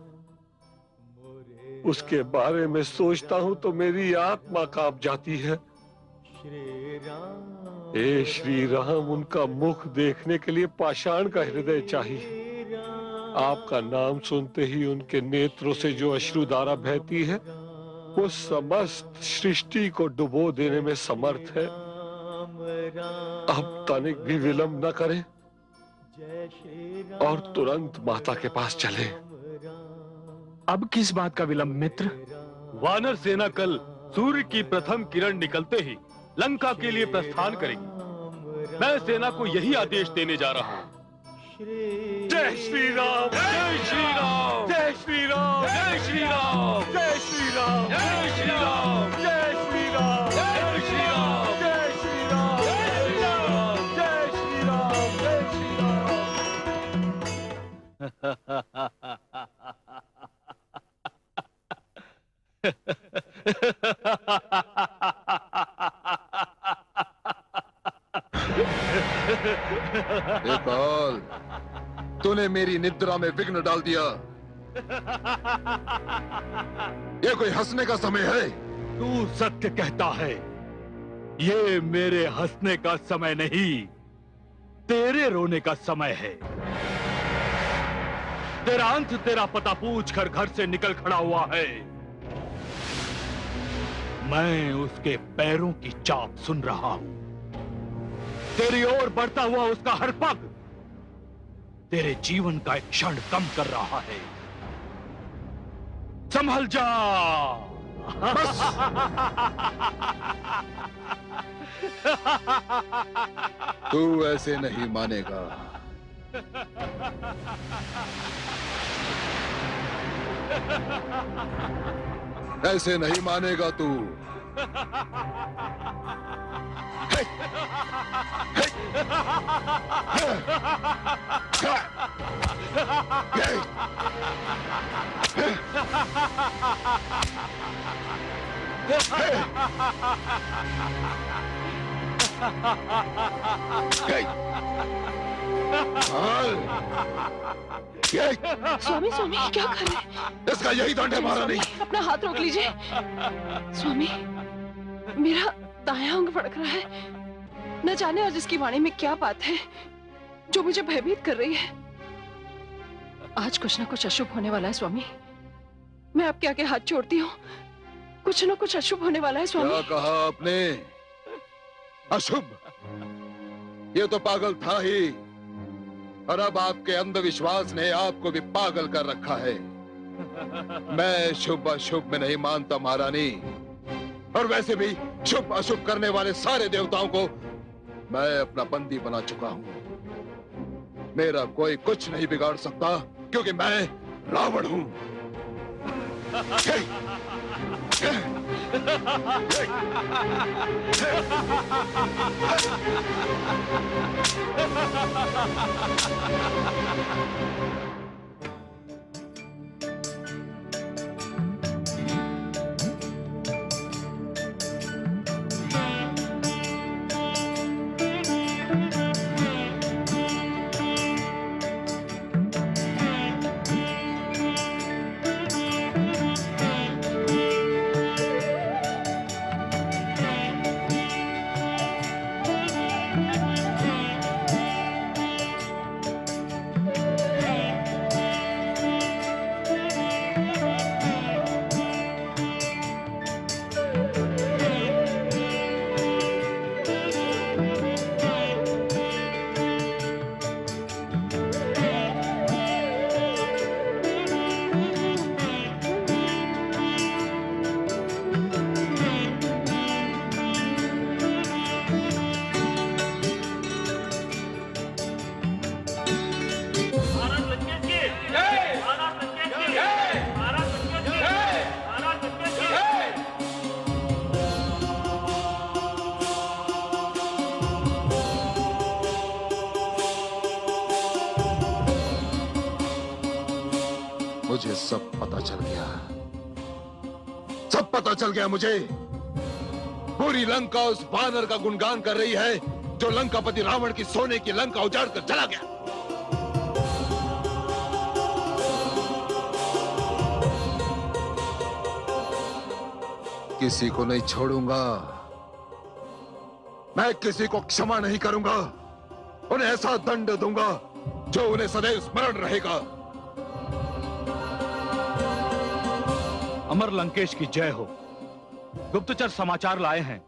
उसके बारे में सोचता हूं तो मेरी आत्मा कांप जाती है। हे श्री राम, उनका मुख देखने के लिए पाषाण का हृदय चाहिए। आपका नाम सुनते ही उनके नेत्रों से जो अश्रुधारा बहती है वो समस्त सृष्टि को डुबो देने में समर्थ है। अब तनिक भी विलंब न करें और तुरंत माता के पास चले। अब किस बात का विलंब मित्र? वानर सेना कल सूर्य की प्रथम किरण निकलते ही लंका के लिए प्रस्थान करेगी। मैं सेना को यही आदेश देने जा रहा हूँ। जय श्री राम, जय श्री राम, जय श्री राम, जय श्री राम, जय श्री राम, जय श्री राम, जय श्री राम, जय श्री राम, जय श्री राम, जय श्री राम, जय श्री राम, जय श्री बेकौल, तूने मेरी निद्रा में विघ्न डाल दिया। ये कोई हंसने का समय है? तू सत्य कहता है। ये मेरे हंसने का समय नहीं, तेरे रोने का समय है। तेरा अंत तेरा पता पूछकर घर से निकल खड़ा हुआ है। मैं उसके पैरों की चाप सुन रहा हूं। तेरी ओर बढ़ता हुआ उसका हर पग तेरे जीवन का एक क्षण कम कर रहा है। संभल जा। बस। तू ऐसे नहीं मानेगा। ऐसे नहीं मानेगा तू। स्वामी स्वामी क्या कर रहे हैं? इसका यही दंड है महारानी। अपना हाथ रोक लीजिए। स्वामी, मेरा दायां अंग फड़क रहा है। न जाने आज इसकी वाणी में क्या बात है जो मुझे भयभीत कर रही है। आज कुछ न कुछ अशुभ होने वाला है स्वामी। मैं आपके आगे हाथ जोड़ती हूँ। कुछ न कुछ अशुभ होने वाला है स्वामी। क्या कहा आपने? अशुभ? ये तो पागल था ही, और अब आपके अंधविश्वास ने आपको भी पागल कर रखा है। मैं शुभ अशुभ में नहीं मानता महारानी, और वैसे भी शुभ अशुभ करने वाले सारे देवताओं को मैं अपना बंदी बना चुका हूं। मेरा कोई कुछ नहीं बिगाड़ सकता, क्योंकि मैं रावण हूं। मुझे सब पता चल गया। सब पता चल गया मुझे। पूरी लंका उस वानर का गुणगान कर रही है जो लंकापति रावण की सोने की लंका उजाड़ कर चला गया। किसी को नहीं छोड़ूंगा। मैं किसी को क्षमा नहीं करूंगा। उन्हें ऐसा दंड दूंगा जो उन्हें सदैव स्मरण रहेगा। अमर लंकेश की जय हो। गुप्तचर समाचार लाए हैं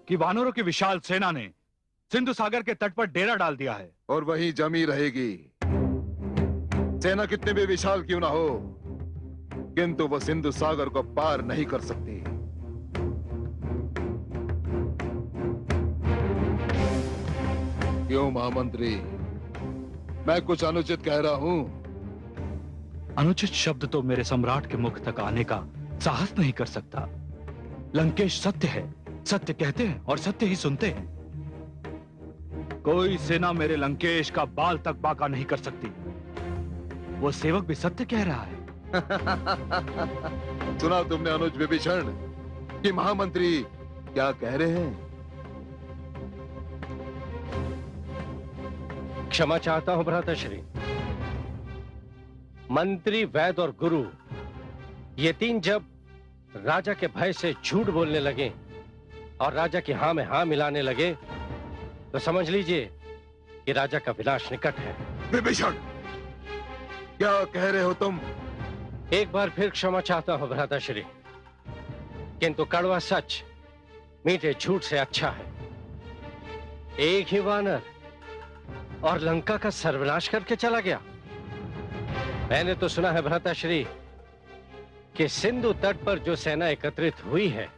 कि वानरों की विशाल सेना ने सिंधु सागर के तट पर डेरा डाल दिया है और वहीं जमी रहेगी। सेना कितने भी विशाल क्यों ना हो, किंतु वह सिंधु सागर को पार नहीं कर सकती। क्यों महामंत्री, मैं कुछ अनुचित कह रहा हूं? अनुचित शब्द तो मेरे सम्राट के मुख तक आने का साहस नहीं कर सकता। लंकेश सत्य है, सत्य कहते हैं और सत्य ही सुनते हैं। कोई सेना मेरे लंकेश का बाल तक बाका नहीं कर सकती। वो सेवक भी सत्य कह रहा है। सुना तुमने अनुज विभीषण कि महामंत्री क्या कह रहे हैं? क्षमा चाहता हूं भ्राताश्री। मंत्री, वैद्य और गुरु ये तीन जब राजा के भय से झूठ बोलने लगे और राजा की हां में हां मिलाने लगे तो समझ लीजिए कि राजा का विनाश निकट है। विभीषण, क्या कह रहे हो तुम? एक बार फिर क्षमा चाहता हूं भ्राताश्री, किंतु कड़वा सच मीठे झूठ से अच्छा है। एक ही वानर और लंका का सर्वनाश करके चला गया। मैंने तो सुना है भ्राताश्री कि सिंधु तट पर जो सेना एकत्रित हुई है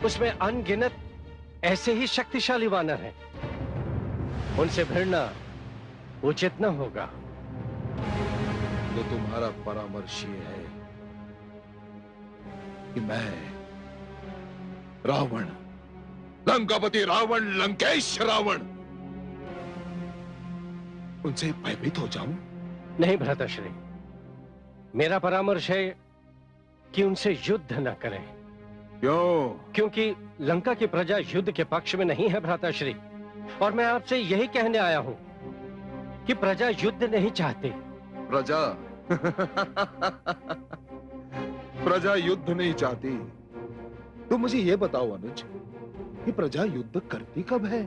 उसमें अनगिनत ऐसे ही शक्तिशाली वानर हैं। उनसे भिड़ना उचित न होगा। तो तुम्हारा परामर्श ये है कि मैं रावण, लंकापति रावण, लंकेश रावण, उनसे भयभीत हो जाऊं? नहीं भ्राताश्री, मेरा परामर्श है कि उनसे युद्ध न करें। क्यों? क्योंकि लंका की प्रजा युद्ध के पक्ष में नहीं है भ्राताश्री, और मैं आपसे यही कहने आया हूं कि प्रजा युद्ध नहीं चाहती। प्रजा प्रजा युद्ध नहीं चाहती। तो मुझे ये बताओ अनुज कि प्रजा युद्ध करती कब है?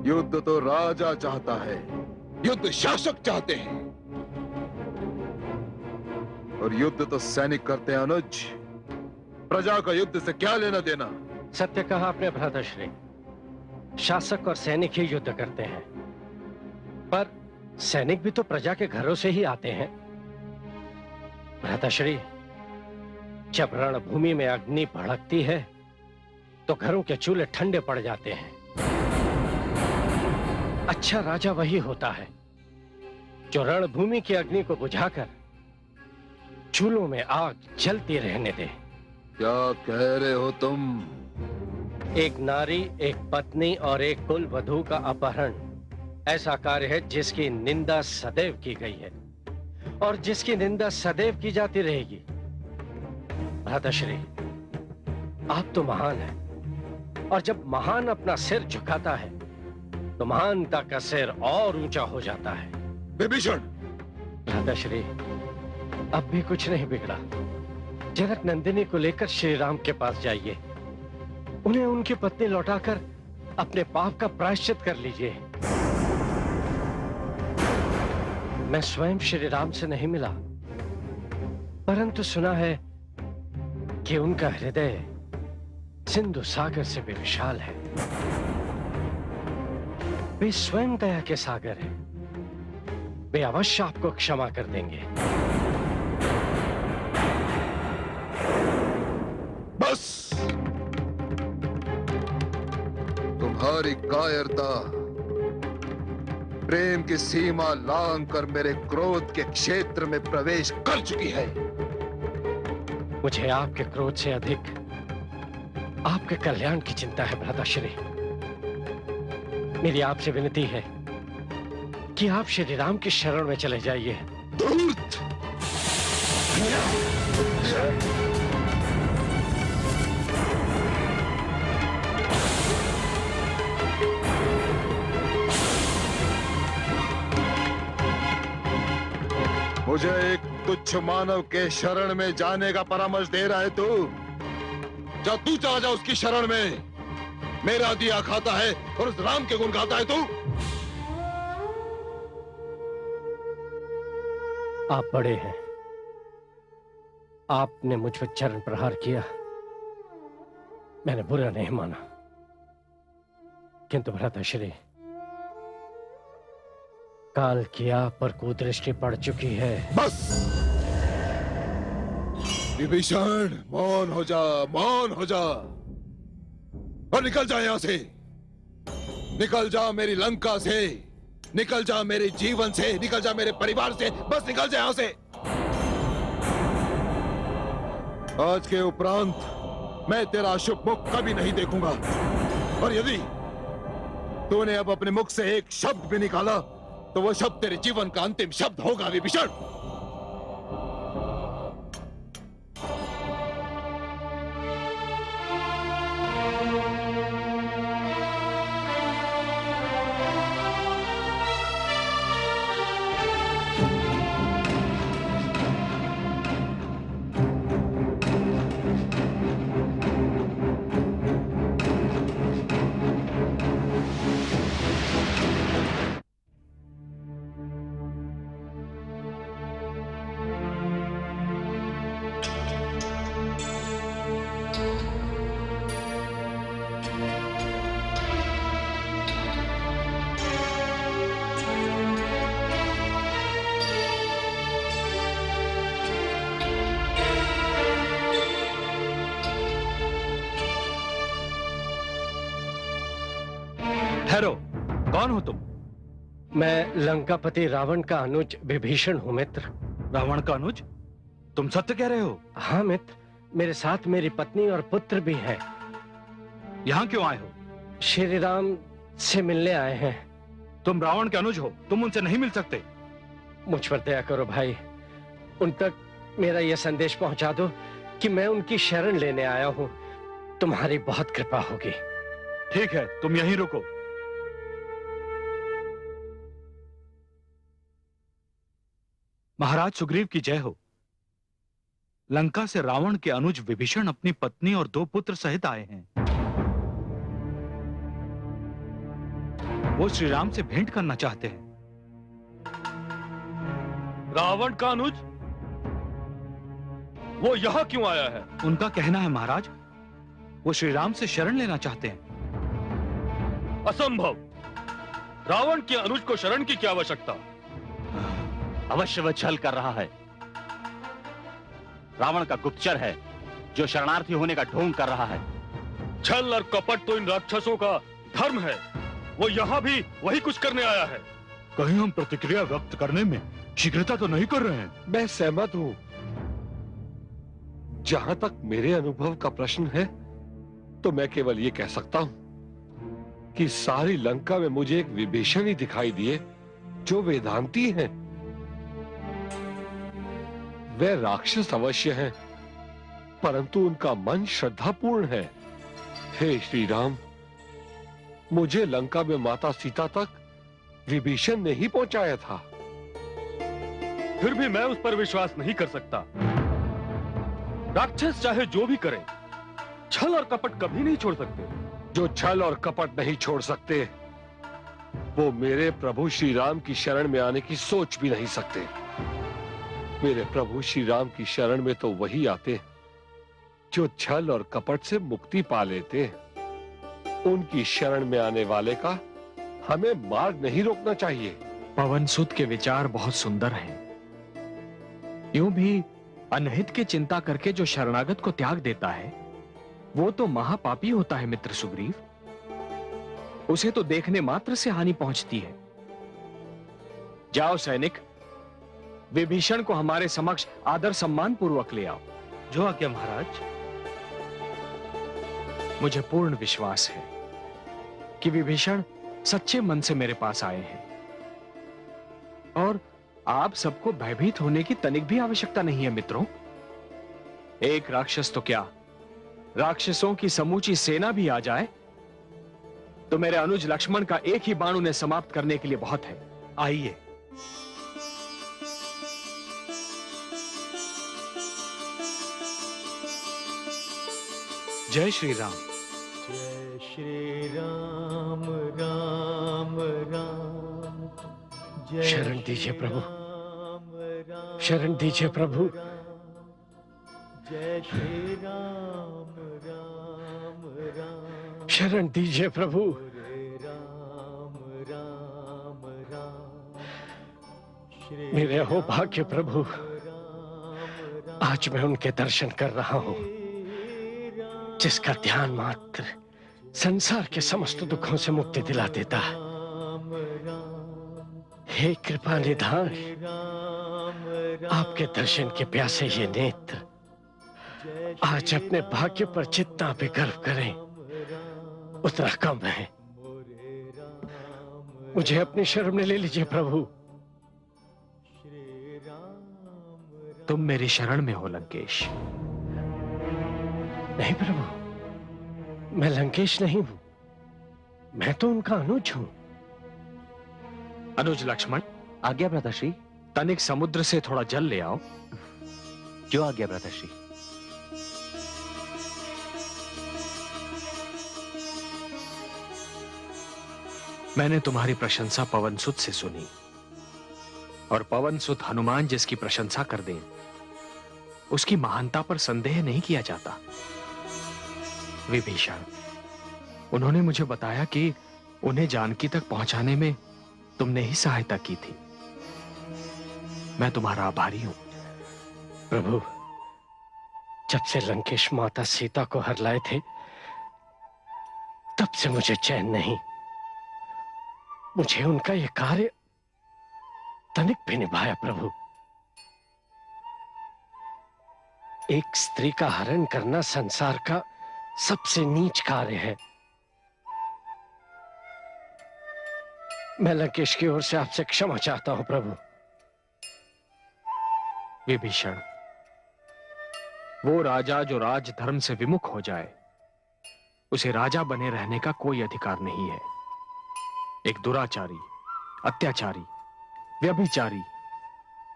युद्ध तो राजा चाहता है, युद्ध शासक चाहते हैं, और युद्ध तो सैनिक करते हैं अनुज। प्रजा का युद्ध से क्या लेना देना? सत्य कहा आपने भ्राताश्री, शासक और सैनिक ही युद्ध करते हैं, पर सैनिक भी तो प्रजा के घरों से ही आते हैं। भ्राताश्री, जब रणभूमि में अग्नि भड़कती है तो घरों के चूल्हे ठंडे पड़ जाते हैं। अच्छा राजा वही होता है जो रणभूमि की अग्नि को बुझाकर चूल्हों में आग जलती रहने दे। क्या कह रहे हो तुम? एक नारी, एक पत्नी और एक कुल वधू का अपहरण ऐसा कार्य है जिसकी निंदा सदैव की गई है और जिसकी निंदा सदैव की जाती रहेगी। भ्राताश्री, आप तो महान हैं, और जब महान अपना सिर झुकाता है तो महानता का सिर और ऊंचा हो जाता है। विभीषण! भ्राताश्री, अब भी कुछ नहीं बिगड़ा। जनक नंदिनी को लेकर श्री राम के पास जाइए, उन्हें उनकी पत्नी लौटाकर अपने पाप का प्रायश्चित कर लीजिए। मैं स्वयं श्री राम से नहीं मिला, परंतु सुना है कि उनका हृदय सिंधु सागर से भी विशाल है। वे स्वयं दया के सागर हैं। वे अवश्य आपको क्षमा कर देंगे। बस! तुम्हारी कायरता प्रेम की सीमा लांघ कर मेरे क्रोध के क्षेत्र में प्रवेश कर चुकी है। मुझे आपके क्रोध से अधिक आपके कल्याण की चिंता है भ्राताश्री। मेरी आपसे विनती है कि आप श्री राम की शरण में चले जाइए। धूर्त! मुझे एक तुच्छ मानव के शरण में जाने का परामर्श दे रहा है तू? जा तू चला जा उसकी शरण में। मेरा दिया खाता है और उस राम के गुण गाता है तू। आप बड़े हैं, आपने मुझ पर चरण प्रहार किया, मैंने बुरा नहीं माना, किंतु भ्राताश्री, काल की आप पर कुदृष्टि पड़ चुकी है। बस विभीषण, मौन हो जा, मौन हो जा और निकल जा यहां से। निकल जा मेरी लंका से, निकल जा मेरे जीवन से, निकल जा मेरे परिवार से, बस निकल जा यहां से। आज के उपरांत मैं तेरा शुभ मुख कभी नहीं देखूंगा, और यदि तूने अब अपने मुख से एक शब्द भी निकाला तो वो शब्द तेरे जीवन का अंतिम शब्द होगा विभीषण। ठहरो, कौन हो तुम? मैं लंकापति रावण का अनुज विभीषण हूं मित्र। रावण का अनुज? तुम सत्य कह रहे हो? हाँ मित्र, मेरे साथ मेरी पत्नी और पुत्र भी हैं। यहाँ क्यों आए हो? श्री राम से मिलने आए हैं। तुम रावण के अनुज हो, तुम उनसे नहीं मिल सकते। मुझ पर दया करो भाई, उन तक मेरा यह संदेश पहुंचा दो कि मैं उनकी शरण लेने आया हूं। तुम्हारी बहुत कृपा होगी। ठीक है, तुम यहीं रुको। महाराज सुग्रीव की जय हो। लंका से रावण के अनुज विभीषण अपनी पत्नी और 2 पुत्र सहित आए हैं। वो श्री राम से भेंट करना चाहते हैं। रावण का अनुज? वो यहां क्यों आया है? उनका कहना है महाराज, वो श्री राम से शरण लेना चाहते हैं। असंभव। रावण के अनुज को शरण की क्या आवश्यकता? अवश्य वह छल कर रहा है। रावण का गुप्तचर है जो शरणार्थी होने का ढोंग कर रहा है। छल और कपट तो इन राक्षसों का धर्म है। वो यहां भी वही कुछ करने आया है। कहीं हम प्रतिक्रिया व्यक्त करने में शीघ्रता तो नहीं कर रहे हैं? मैं सहमत हूं। जहां तक मेरे अनुभव का प्रश्न है तो मैं केवल ये कह सकता हूं कि सारी लंका में मुझे एक विभीषण ही दिखाई दिए जो वेदांती हैं। वे राक्षस अवश्य हैं, परंतु उनका मन श्रद्धापूर्ण है। हे श्री राम, मुझे लंका में माता सीता तक विभीषण ने ही पहुंचाया था। फिर भी मैं उस पर विश्वास नहीं कर सकता। राक्षस चाहे जो भी करे, छल और कपट कभी नहीं छोड़ सकते। जो छल और कपट नहीं छोड़ सकते, वो मेरे प्रभु श्री राम की शरण में आने की सोच भी नहीं सकते। मेरे प्रभु श्री राम की शरण में तो वही आते जो छल और कपट से मुक्ति पा लेते। उनकी शरण में आने वाले का हमें मार्ग नहीं रोकना चाहिए। पवन सुत के विचार बहुत सुंदर हैं। यूं भी अनहित की चिंता करके जो शरणागत को त्याग देता है वो तो महापापी होता है मित्र सुग्रीव। उसे तो देखने मात्र से हानि पहुंचती है। जाओ सैनिक, विभीषण को हमारे समक्ष आदर सम्मान पूर्वक ले आओ। जो आज्ञा महाराज। मुझे पूर्ण विश्वास है कि विभीषण सच्चे मन से मेरे पास आए हैं और आप सबको भयभीत होने की तनिक भी आवश्यकता नहीं है मित्रों। एक राक्षस तो क्या, राक्षसों की समूची सेना भी आ जाए तो मेरे अनुज लक्ष्मण का एक ही बाण उन्हें समाप्त करने के लिए बहुत है। आइए। जय श्री राम। जय श्री राम राम राम। शरण दीजिए प्रभु, शरण दीजिए प्रभु। जय श्री राम राम राम। शरण दीजिए प्रभु। राम राम राम। मेरे अहोभाग्य प्रभु, आज मैं उनके दर्शन कर रहा हूँ जिसका ध्यान मात्र संसार के समस्त दुखों से मुक्ति दिला देता है। हे कृपा निधान, आपके दर्शन के प्यासे ये नेत्र आज अपने भाग्य पर जितना भी गर्व करें उतना कम है। मुझे अपनी शरण में ले लीजिए प्रभु। तुम मेरी शरण में हो लंकेश। नहीं प्रभु, मैं लंकेश नहीं हूं, मैं तो उनका अनुज हूं। अनुज लक्ष्मण, आज्ञा भ्राताश्री। तनिक समुद्र से थोड़ा जल ले आओ। जो आज्ञा भ्राताश्री। मैंने तुम्हारी प्रशंसा पवनसुत से सुनी, और पवनसुत हनुमान जिसकी प्रशंसा कर दें उसकी महानता पर संदेह नहीं किया जाता। विभीषण, उन्होंने मुझे बताया कि उन्हें जानकी तक पहुंचाने में तुमने ही सहायता की थी। मैं तुम्हारा आभारी हूं। प्रभु, जब से लंकेश माता सीता को हर लाए थे तब से मुझे चैन नहीं। मुझे उनका यह कार्य तनिक भी निभाया प्रभु। एक स्त्री का हरण करना संसार का सबसे नीच कार्य है। मैं लंकेश की ओर से आपसे क्षमा चाहता हूं प्रभु। विभीषण, वो राजा जो राजधर्म से विमुख हो जाए उसे राजा बने रहने का कोई अधिकार नहीं है। एक दुराचारी, अत्याचारी, व्यभिचारी,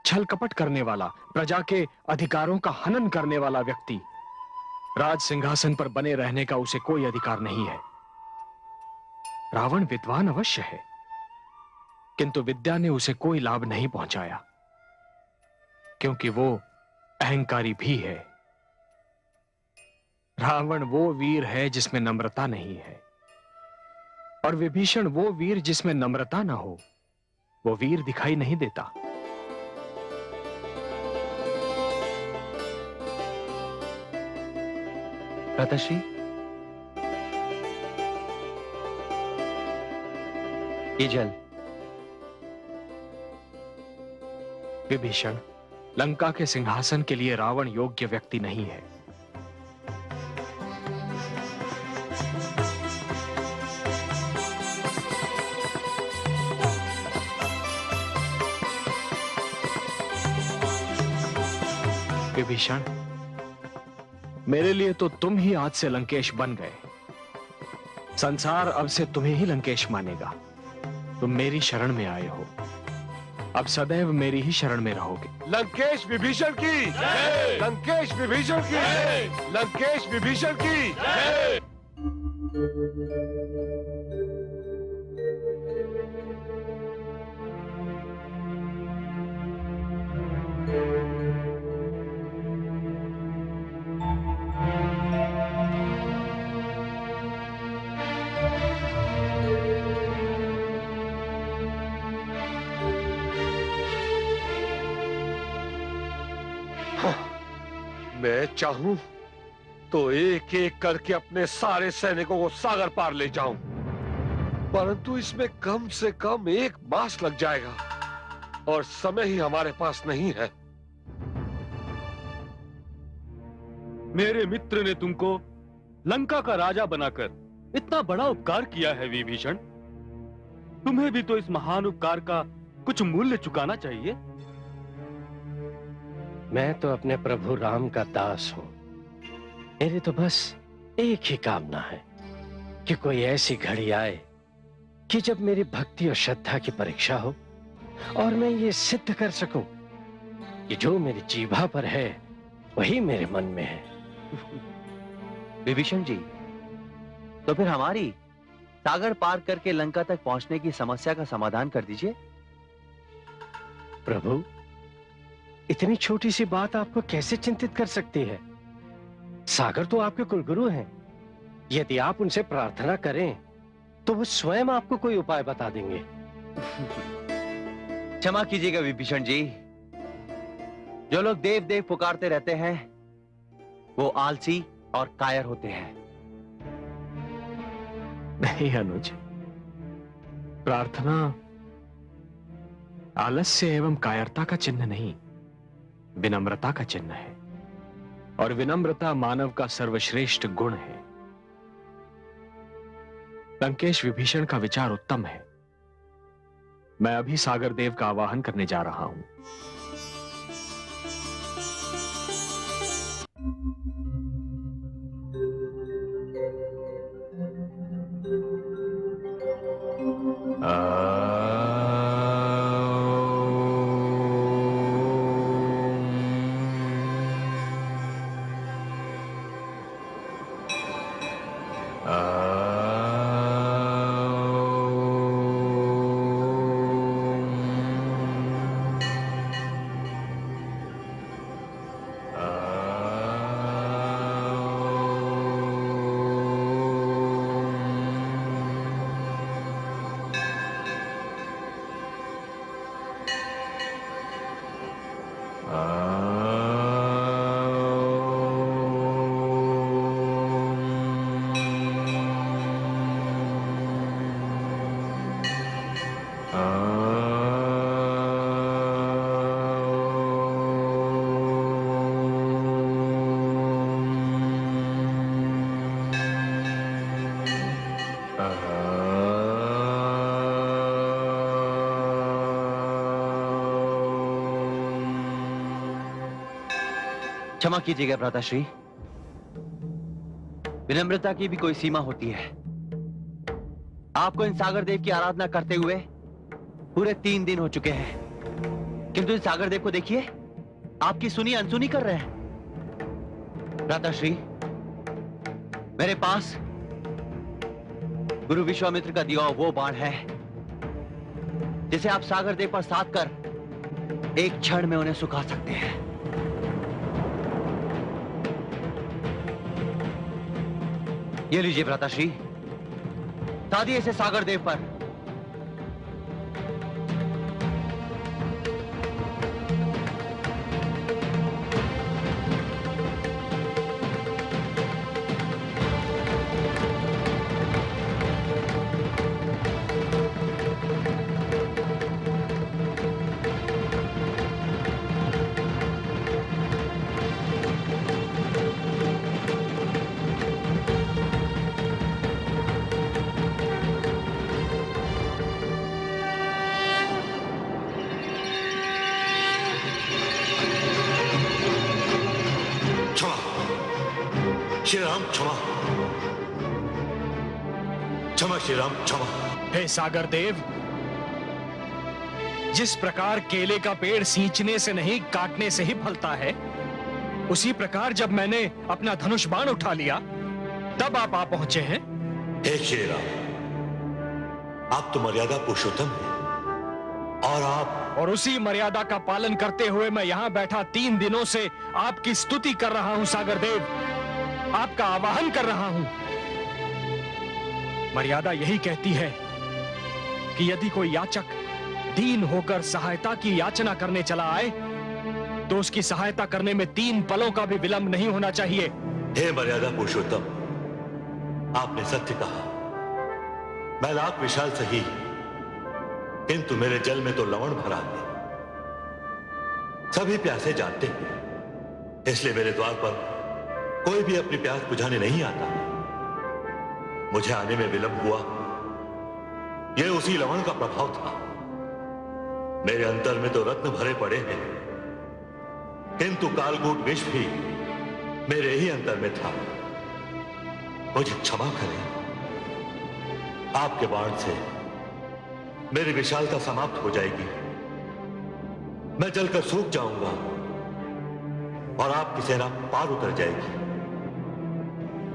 छल कपट करने वाला, प्रजा के अधिकारों का हनन करने वाला व्यक्ति राज सिंहासन पर बने रहने का उसे कोई अधिकार नहीं है। रावण विद्वान अवश्य है, किंतु विद्या ने उसे कोई लाभ नहीं पहुंचाया, क्योंकि वो अहंकारी भी है। रावण वो वीर है जिसमें नम्रता नहीं है, और विभीषण वो वीर जिसमें नम्रता ना हो। वो वीर दिखाई नहीं देता। भ्राताश्री, ये जल। विभीषण, लंका के सिंहासन के लिए रावण योग्य व्यक्ति नहीं है। विभीषण, मेरे लिए तो तुम ही आज से लंकेश बन गए। संसार अब से तुम्हें ही लंकेश मानेगा। तुम मेरी शरण में आए हो, अब सदैव मेरी ही शरण में रहोगे। लंकेश विभीषण की जय! लंकेश विभीषण की जय! लंकेश विभीषण की जय! मैं चाहूं तो एक एक करके अपने सारे सैनिकों को सागर पार ले जाऊं, परंतु इसमें कम से कम 1 मास लग जाएगा और समय ही हमारे पास नहीं है। मेरे मित्र ने तुमको लंका का राजा बनाकर इतना बड़ा उपकार किया है विभीषण, तुम्हें भी तो इस महान उपकार का कुछ मूल्य चुकाना चाहिए। मैं तो अपने प्रभु राम का दास हूं। मेरी तो बस एक ही कामना है कि कोई ऐसी घड़ी आए कि जब मेरी भक्ति और श्रद्धा की परीक्षा हो और मैं ये सिद्ध कर सकूं कि जो मेरी जीभा पर है वही मेरे मन में है। विभीषण जी, तो फिर हमारी सागर पार करके लंका तक पहुंचने की समस्या का समाधान कर दीजिए। प्रभु, इतनी छोटी सी बात आपको कैसे चिंतित कर सकती है? सागर तो आपके कुलगुरु हैं। यदि आप उनसे प्रार्थना करें तो वो स्वयं आपको कोई उपाय बता देंगे। क्षमा कीजिएगा विभीषण जी, जो लोग देव देव पुकारते रहते हैं वो आलसी और कायर होते हैं। नहीं अनुज, प्रार्थना आलस्य एवं कायरता का चिन्ह नहीं, विनम्रता का चिन्ह है। और विनम्रता मानव का सर्वश्रेष्ठ गुण है। लंकेश, विभीषण का विचार उत्तम है। मैं अभी सागर देव का आवाहन करने जा रहा हूं। क्षमा कीजिएगा भ्राताश्री, विनम्रता की भी कोई सीमा होती है। आपको इन सागर देव की आराधना करते हुए पूरे 3 दिन हो चुके हैं, किंतु इन सागर देव को देखिए, आपकी सुनी अनसुनी कर रहे हैं। भ्राताश्री, मेरे पास गुरु विश्वामित्र का दिया वो बाण है जिसे आप सागर देव पर साध कर एक क्षण में उन्हें सुखा सकते हैं। ये लीजिए भ्राताश्री, साधिए इसे सागर देव पर। श्री राम क्षमा, क्षमा श्री राम क्षमा। हे सागर देव, जिस प्रकार केले का पेड़ सींचने से नहीं काटने से ही फलता है, उसी प्रकार जब मैंने अपना धनुष बाण उठा लिया तब आप आ पहुंचे हैं। हे श्री राम, आप तो मर्यादा पुरुषोत्तम हैं और उसी मर्यादा का पालन करते हुए मैं यहां बैठा 3 दिनों से आपकी स्तुति कर रहा हूं सागर देव, आपका आवाहन कर रहा हूं। मर्यादा यही कहती है कि यदि कोई याचक दीन होकर सहायता की याचना करने चला आए तो उसकी सहायता करने में 3 पलों का भी विलंब नहीं होना चाहिए। हे मर्यादा पुरुषोत्तम, आपने सत्य कहा। मैं लाख विशाल सही, किंतु मेरे जल में तो लवण भरा है। सभी प्यासे जानते हैं, इसलिए मेरे द्वार पर कोई भी अपनी प्यास बुझाने नहीं आता। मुझे आने में विलंब हुआ, यह उसी लवण का प्रभाव था। मेरे अंतर में तो रत्न भरे पड़े हैं, किंतु कालकूट विष भी मेरे ही अंतर में था। मुझे क्षमा करें, आपके बाण से मेरी विशालता समाप्त हो जाएगी। मैं जलकर सूख जाऊंगा और आपकी सेना पार उतर जाएगी।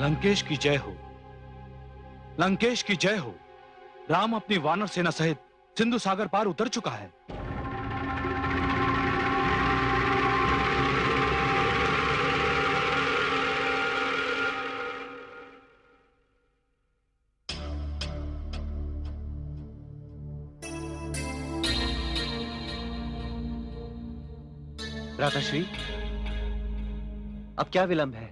लंकेश की जय हो, लंकेश की जय हो। राम अपनी वानर सेना सहित सिंधु सागर पार उतर चुका है। भ्राताश्री, अब क्या विलंब है?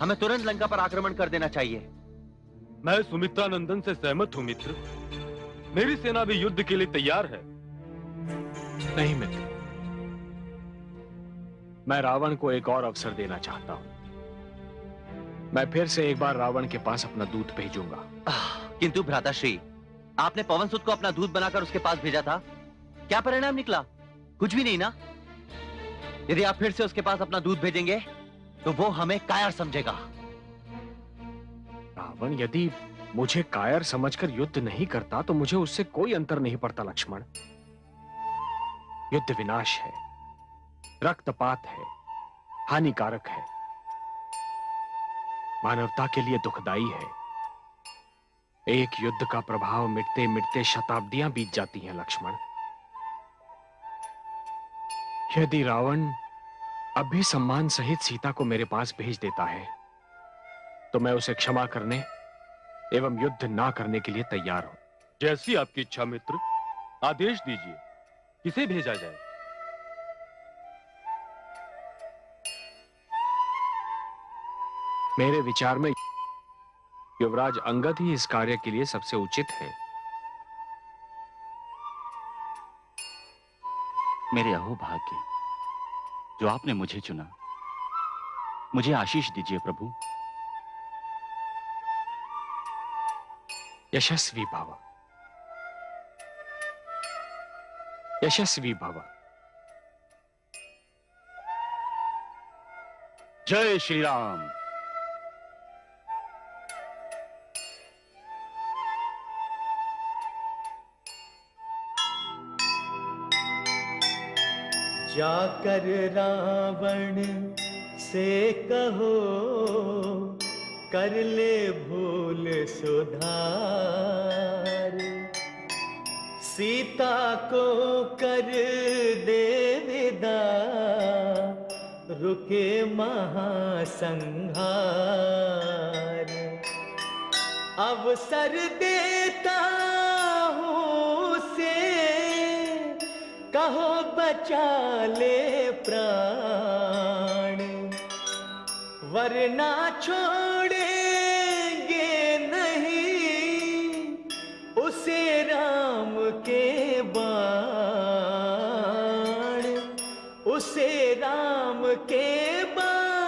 हमें तुरंत लंका पर आक्रमण कर देना चाहिए। मैं सुमित्रा नंदन से सहमत हूं मित्र। मेरी सेना भी युद्ध के लिए तैयार है। नहीं मित्र, मैं रावण को एक और अवसर देना चाहता हूं। मैं फिर से एक बार रावण के पास अपना दूत भेजूंगा। किंतु भ्राताश्री, आपने पवनसुत को अपना दूत बनाकर उसके पास भेजा था, क्या परिणाम निकला? कुछ भी नहीं ना। यदि आप फिर से उसके पास अपना दूत भेजेंगे तो वो हमें कायर समझेगा। रावण यदि मुझे कायर समझकर युद्ध नहीं करता तो मुझे उससे कोई अंतर नहीं पड़ता लक्ष्मण। युद्ध विनाश है, रक्तपात है, हानिकारक है, मानवता के लिए दुखदाई है। एक युद्ध का प्रभाव मिटते मिटते शताब्दियां बीत जाती हैं लक्ष्मण। यदि रावण अब भी सम्मान सहित सीता को मेरे पास भेज देता है तो मैं उसे क्षमा करने एवं युद्ध ना करने के लिए तैयार हूं। जैसी आपकी इच्छा मित्र, आदेश दीजिए, किसे भेजा जाए? मेरे विचार में युवराज अंगद ही इस कार्य के लिए सबसे उचित है। मेरे अहोभाग्य, जो आपने मुझे चुना, मुझे आशीष दीजिए प्रभु। यशस्वी भव, यशस्वी भव। जय श्री राम। जाकर रावण से कहो, कर ले भूल सुधार। सीता को कर दे विदा, रुके महासंहार। अवसर देता हूँ से कहो बचा ले प्राण, वरना छोड़ेंगे नहीं उसे राम के बाण, उसे राम के बाण।